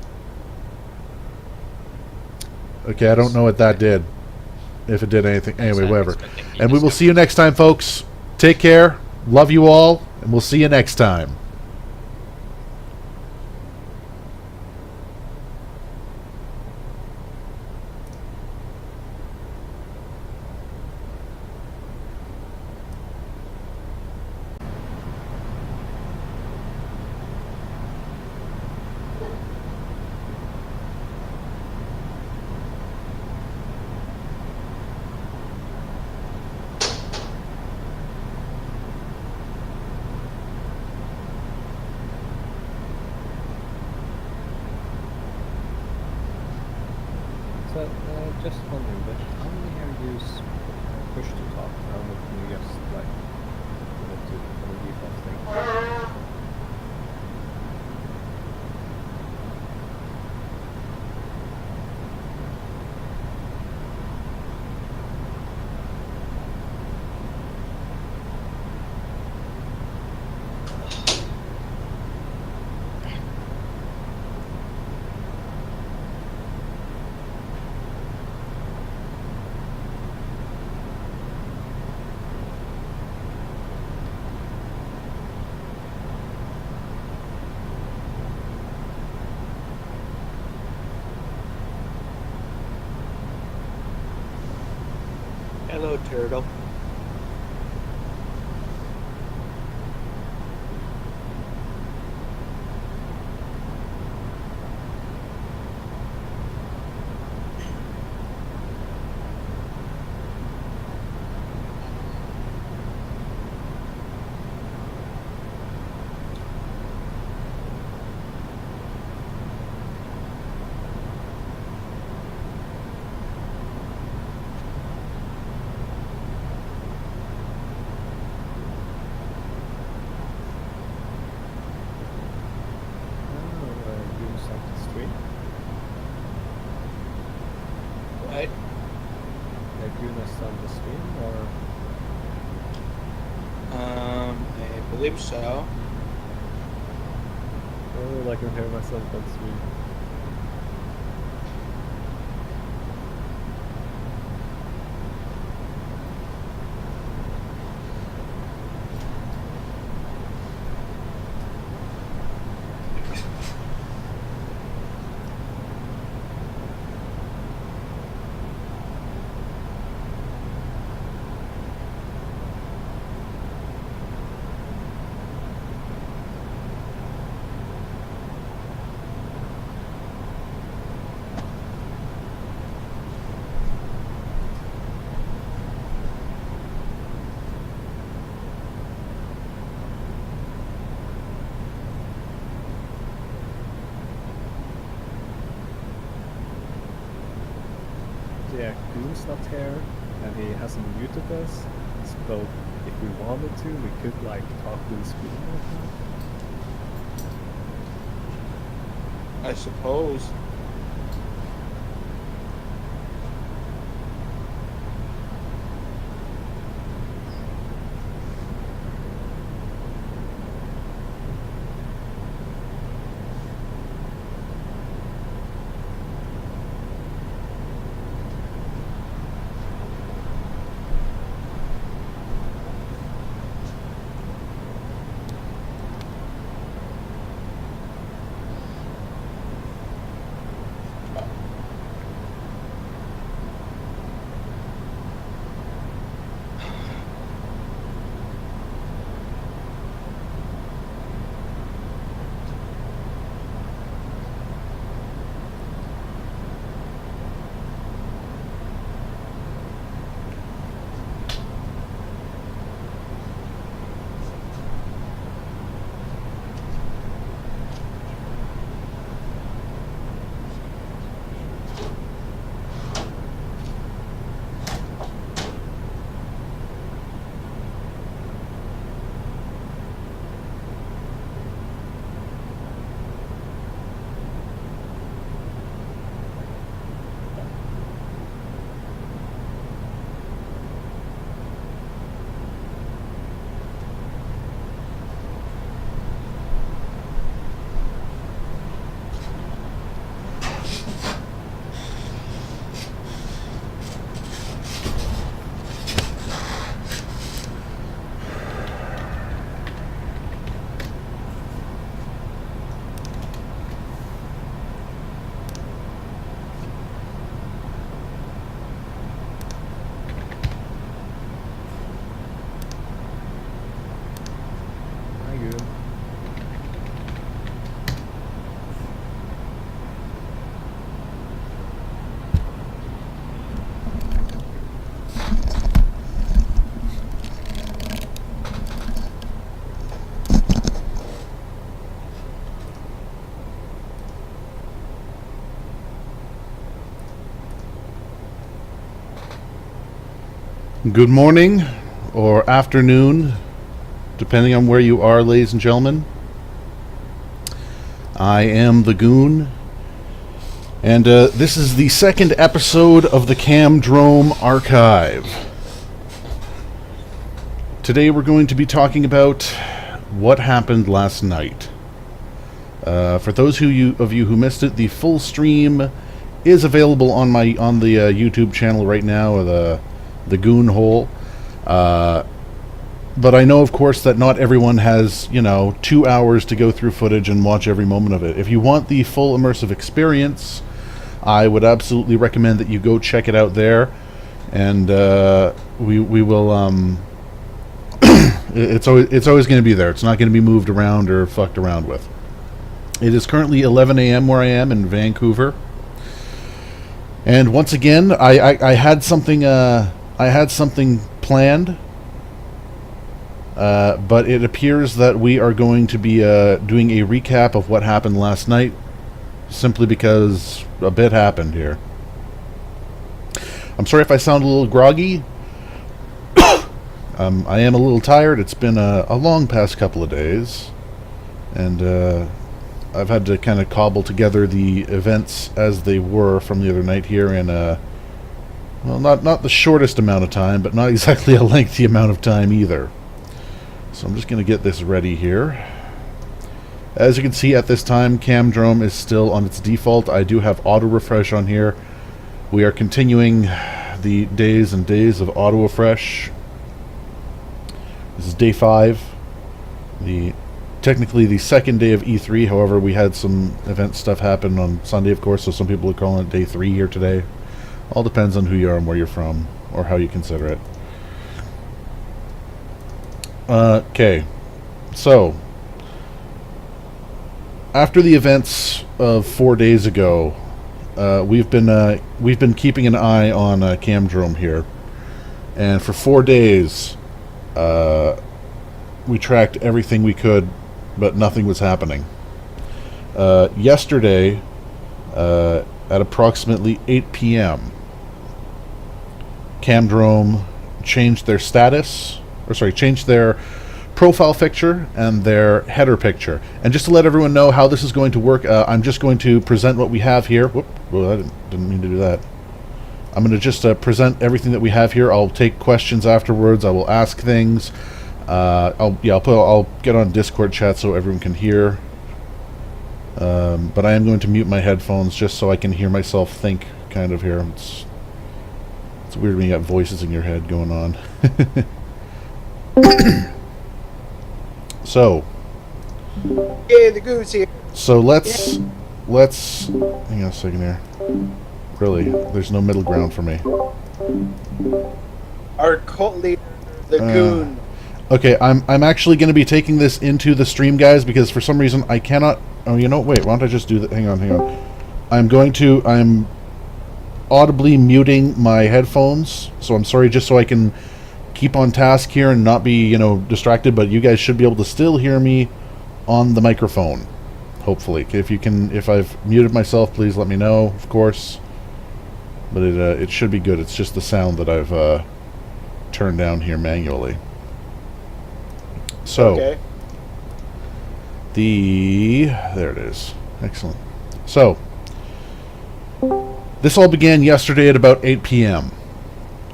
Okay, I don't know what that did. If it did anything. Anyway, whatever. And we will see you next time, folks. Take care. Love you all, and we'll see you next time. So, just wondering, but how many have you pushed to talk? How many can you just, like, to the default thing? Hello, turtle. Gunas on the stream, or I believe so. oh, I can hear myself on stream. Yeah, Goon's not here, and he hasn't muted us. So if we wanted to, we could like talk to the screen right now. I suppose. Hi, Goon. Good morning or afternoon, depending on where you are, ladies and gentlemen. I am the Goon, and this is the second episode of the Camdrome Archive. Today we're going to be talking about what happened last night. For those of you who missed it, the full stream is available on the YouTube channel right now, the Goon Hole. But I know, of course, that not everyone has, 2 hours to go through footage and watch every moment of it. If you want the full immersive experience, I would absolutely recommend that you go check it out there. And we will. It's always going to be there. It's not going to be moved around or fucked around with. It is currently 11 a.m. where I am in Vancouver. And once again, I had something. I had something planned, but it appears that we are going to be doing a recap of what happened last night, simply because a bit happened here. I'm sorry if I sound a little groggy. I am a little tired. It's been a long past couple of days, and I've had to kind of cobble together the events as they were from the other night here in Well, not the shortest amount of time, but not exactly a lengthy amount of time either. So I'm just going to get this ready here. As you can see at this time, Camdrome is still on its default. I do have auto refresh on here. We are continuing the days and days of auto refresh. This is day 5. Technically the second day of E3, however, we had some event stuff happen on Sunday, of course, so some people are calling it day 3 here today. All depends on who you are and where you're from, or how you consider it. Okay, so after the events of 4 days ago, we've been keeping an eye on Camdrome here, and for 4 days, we tracked everything we could, but nothing was happening. Yesterday, at approximately 8 p.m., Camdrome changed their status, changed their profile picture and their header picture. And just to let everyone know how this is going to work, I'm just going to present what we have here. Whoop, well, I didn't mean to do that. I'm going to just present everything that we have here. I'll take questions afterwards. I will ask things. I'll get on Discord chat so everyone can hear. But I am going to mute my headphones just so I can hear myself think, kind of here. It's weird when you got voices in your head going on. So. Yeah, the goose here. So let's hang on a second here. Really, there's no middle ground for me. Our cult leader, the goon. Okay, I'm actually going to be taking this into the stream, guys, because for some reason I cannot. Oh, you know, wait. Why don't I just do that? Hang on. I'm audibly muting my headphones, so I'm sorry, just so I can keep on task here and not be, distracted, but you guys should be able to still hear me on the microphone, hopefully. If I've muted myself, please let me know, of course. But it should be good. It's just the sound that I've turned down here manually. So, okay. There it is. Excellent. So, this all began yesterday at about 8 p.m.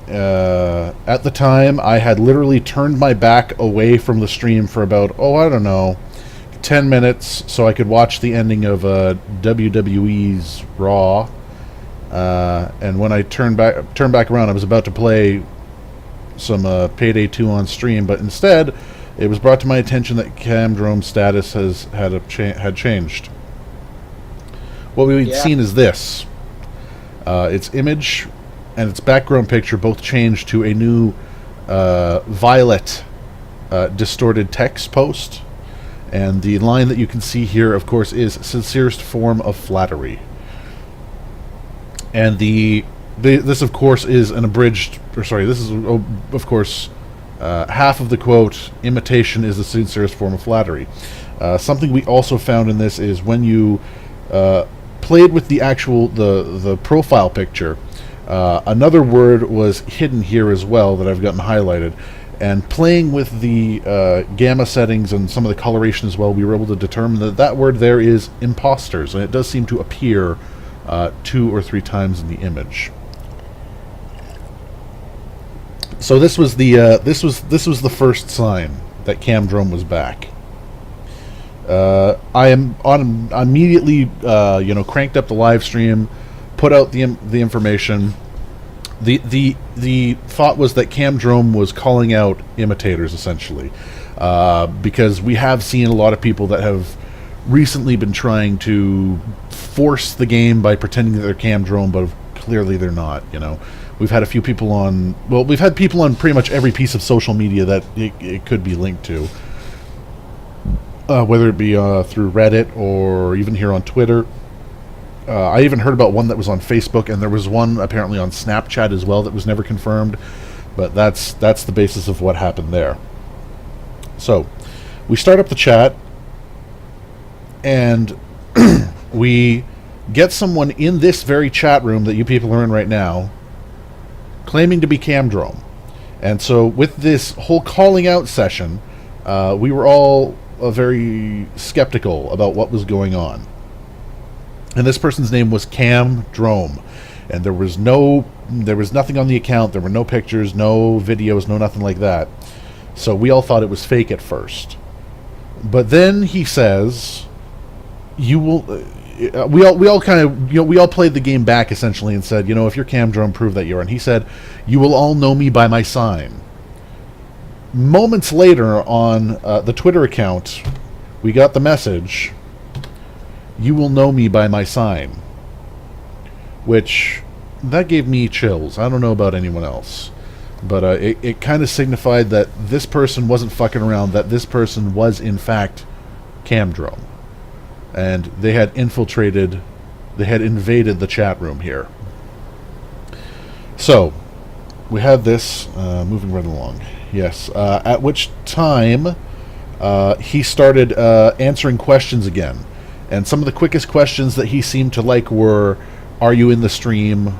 At the time, I had literally turned my back away from the stream for about, 10 minutes so I could watch the ending of WWE's Raw. And when I turned back around, I was about to play some Payday 2 on stream, but instead, it was brought to my attention that Camdrome's status had changed. What we've seen is this. Its image and its background picture both changed to a new violet distorted text post. And the line that you can see here, of course, is sincerest form of flattery. And this, of course, is an abridged... this is, of course, half of the quote, imitation is the sincerest form of flattery. Something we also found in this is when you played with the actual the profile picture, another word was hidden here as well that I've gotten highlighted, and playing with the gamma settings and some of the coloration as well, we were able to determine that word there is imposters, and it does seem to appear 2 or 3 times in the image. So this was the first sign that Camdrome was back. I am immediately cranked up the live stream, put out the information. The thought was that Camdrome was calling out imitators, essentially, because we have seen a lot of people that have recently been trying to force the game by pretending that they're Camdrome, but clearly they're not. We've had a few people on. Well, we've had people on pretty much every piece of social media that it could be linked to, whether it be through Reddit or even here on Twitter. I even heard about one that was on Facebook, and there was one apparently on Snapchat as well that was never confirmed. But that's the basis of what happened there. So, we start up the chat, and we get someone in this very chat room that you people are in right now, claiming to be Camdrome. And so, with this whole calling out session, we were all very skeptical about what was going on. And this person's name was Camdrome. and there was nothing on the account. There were no pictures, no videos, no nothing like that. So we all thought it was fake at first. But then he says, "You will." We all kind of we all played the game back essentially and said, if you're Camdrome, prove that you're. And he said, "You will all know me by my sign." Moments later, on the Twitter account, we got the message, "You will know me by my sign," which that gave me chills. I don't know about anyone else, but it kind of signified that this person wasn't fucking around, that this person was in fact Camdrome, and they had invaded the chat room here. So we had this moving right along. Yes, at which time he started answering questions again, and some of the quickest questions that he seemed to like were, "Are you in the stream?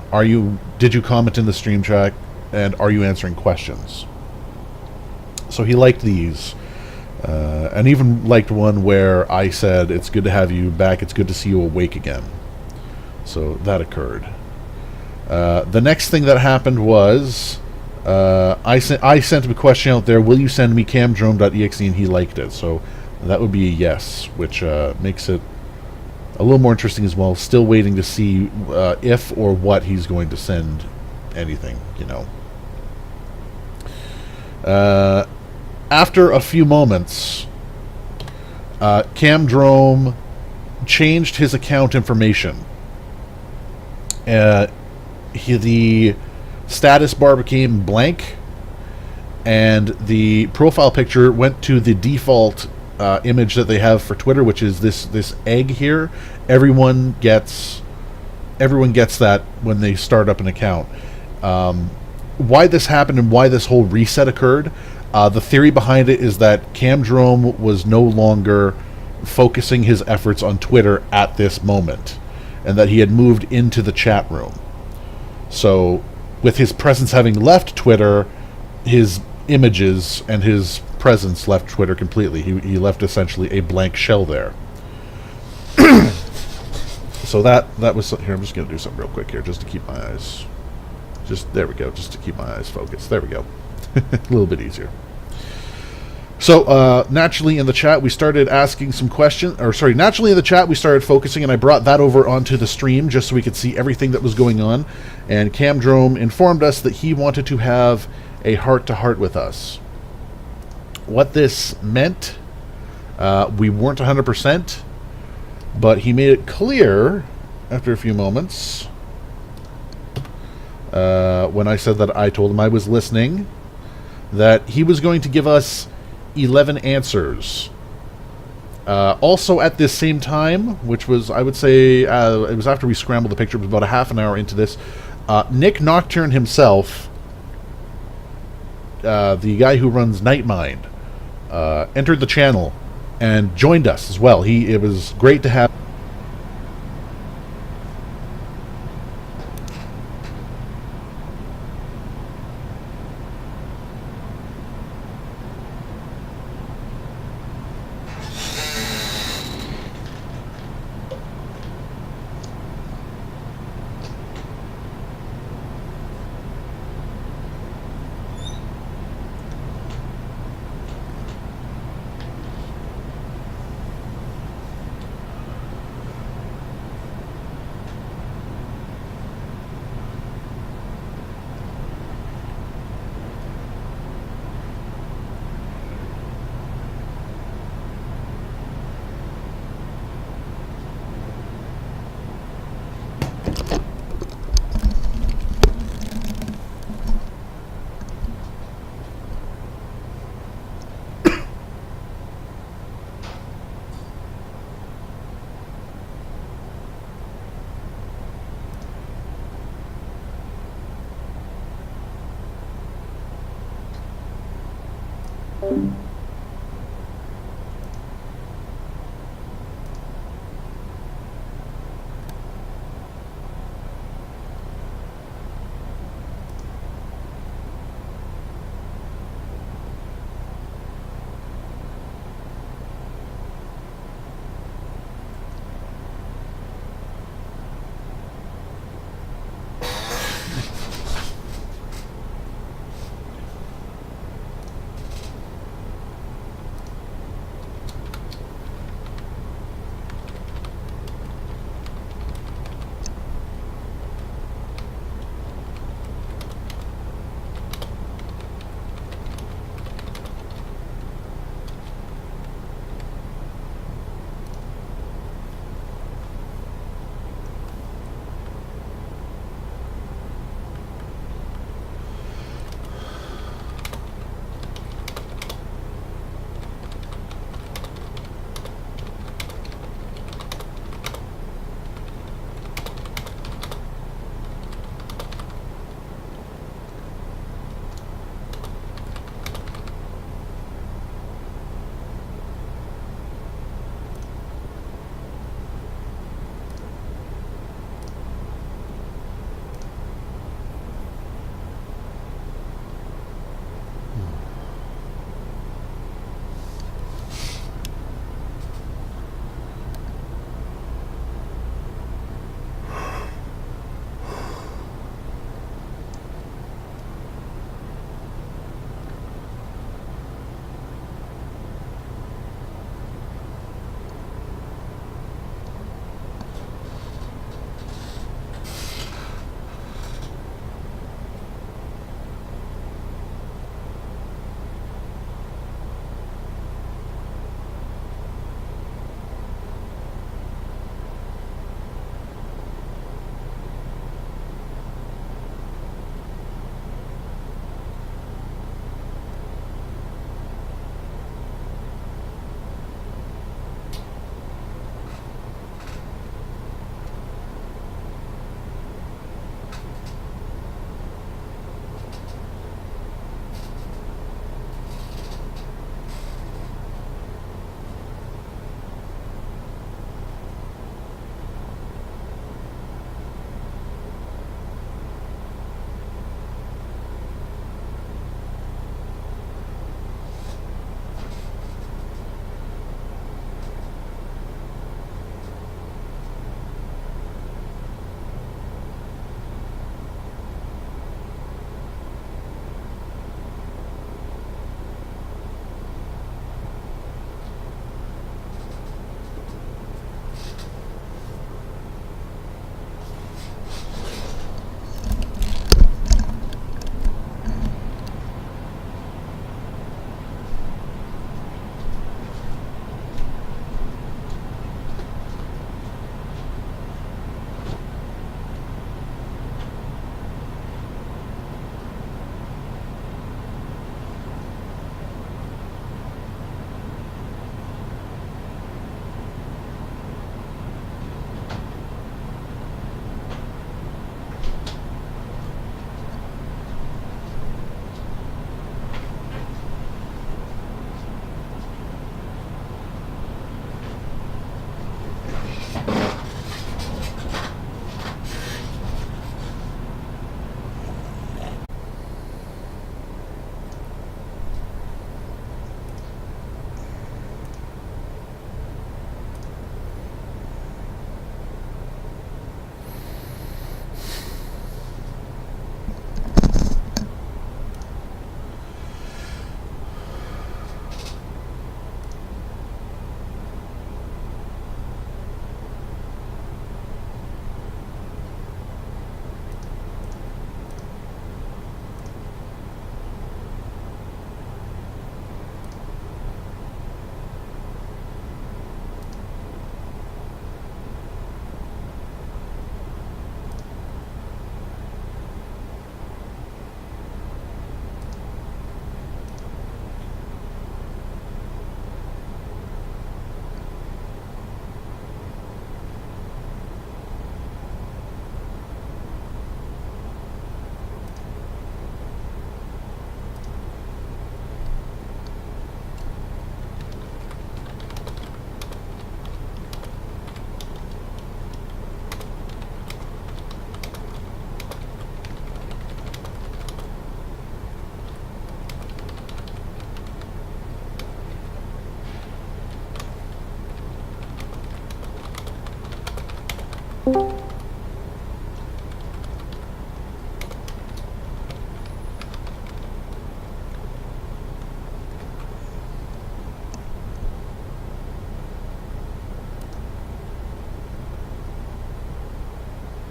Did you comment in the stream chat? And are you answering questions?" So he liked these, and even liked one where I said, "It's good to have you back. It's good to see you awake again." So that occurred. The next thing that happened was I sent him a question out there, "Will you send me camdrome.exe?" and he liked it. So that would be a yes, which makes it a little more interesting as well. Still waiting to see if or what he's going to send anything, After a few moments, Camdrome changed his account information. The status bar became blank, and the profile picture went to the default image that they have for Twitter, which is this egg here. Everyone gets that when they start up an account. Why this happened and why this whole reset occurred, the theory behind it is that Camdrome was no longer focusing his efforts on Twitter at this moment, and that he had moved into the chat room. So with his presence having left Twitter, his images and his presence left Twitter completely. He left essentially a blank shell there. So that was here. I'm just going to do something real quick here, just to keep my eyes. There we go. Just to keep my eyes focused. There we go. A little bit easier. So naturally in the chat we started asking some questions. Naturally in the chat we started focusing, and I brought that over onto the stream just so we could see everything that was going on. And Camdrome informed us that he wanted to have a heart-to-heart with us. What this meant, we weren't 100%, but he made it clear after a few moments, when I said that I told him I was listening, that he was going to give us 11 answers. Also at this same time, which was, I would say, it was after we scrambled the picture, it was about a half an hour into this, Nick Nocturne himself, the guy who runs Nightmind, entered the channel and joined us as well. It was great to have.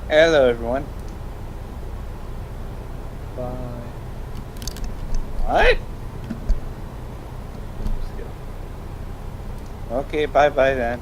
Hello, everyone. Bye. What? Just get Okay, bye bye then.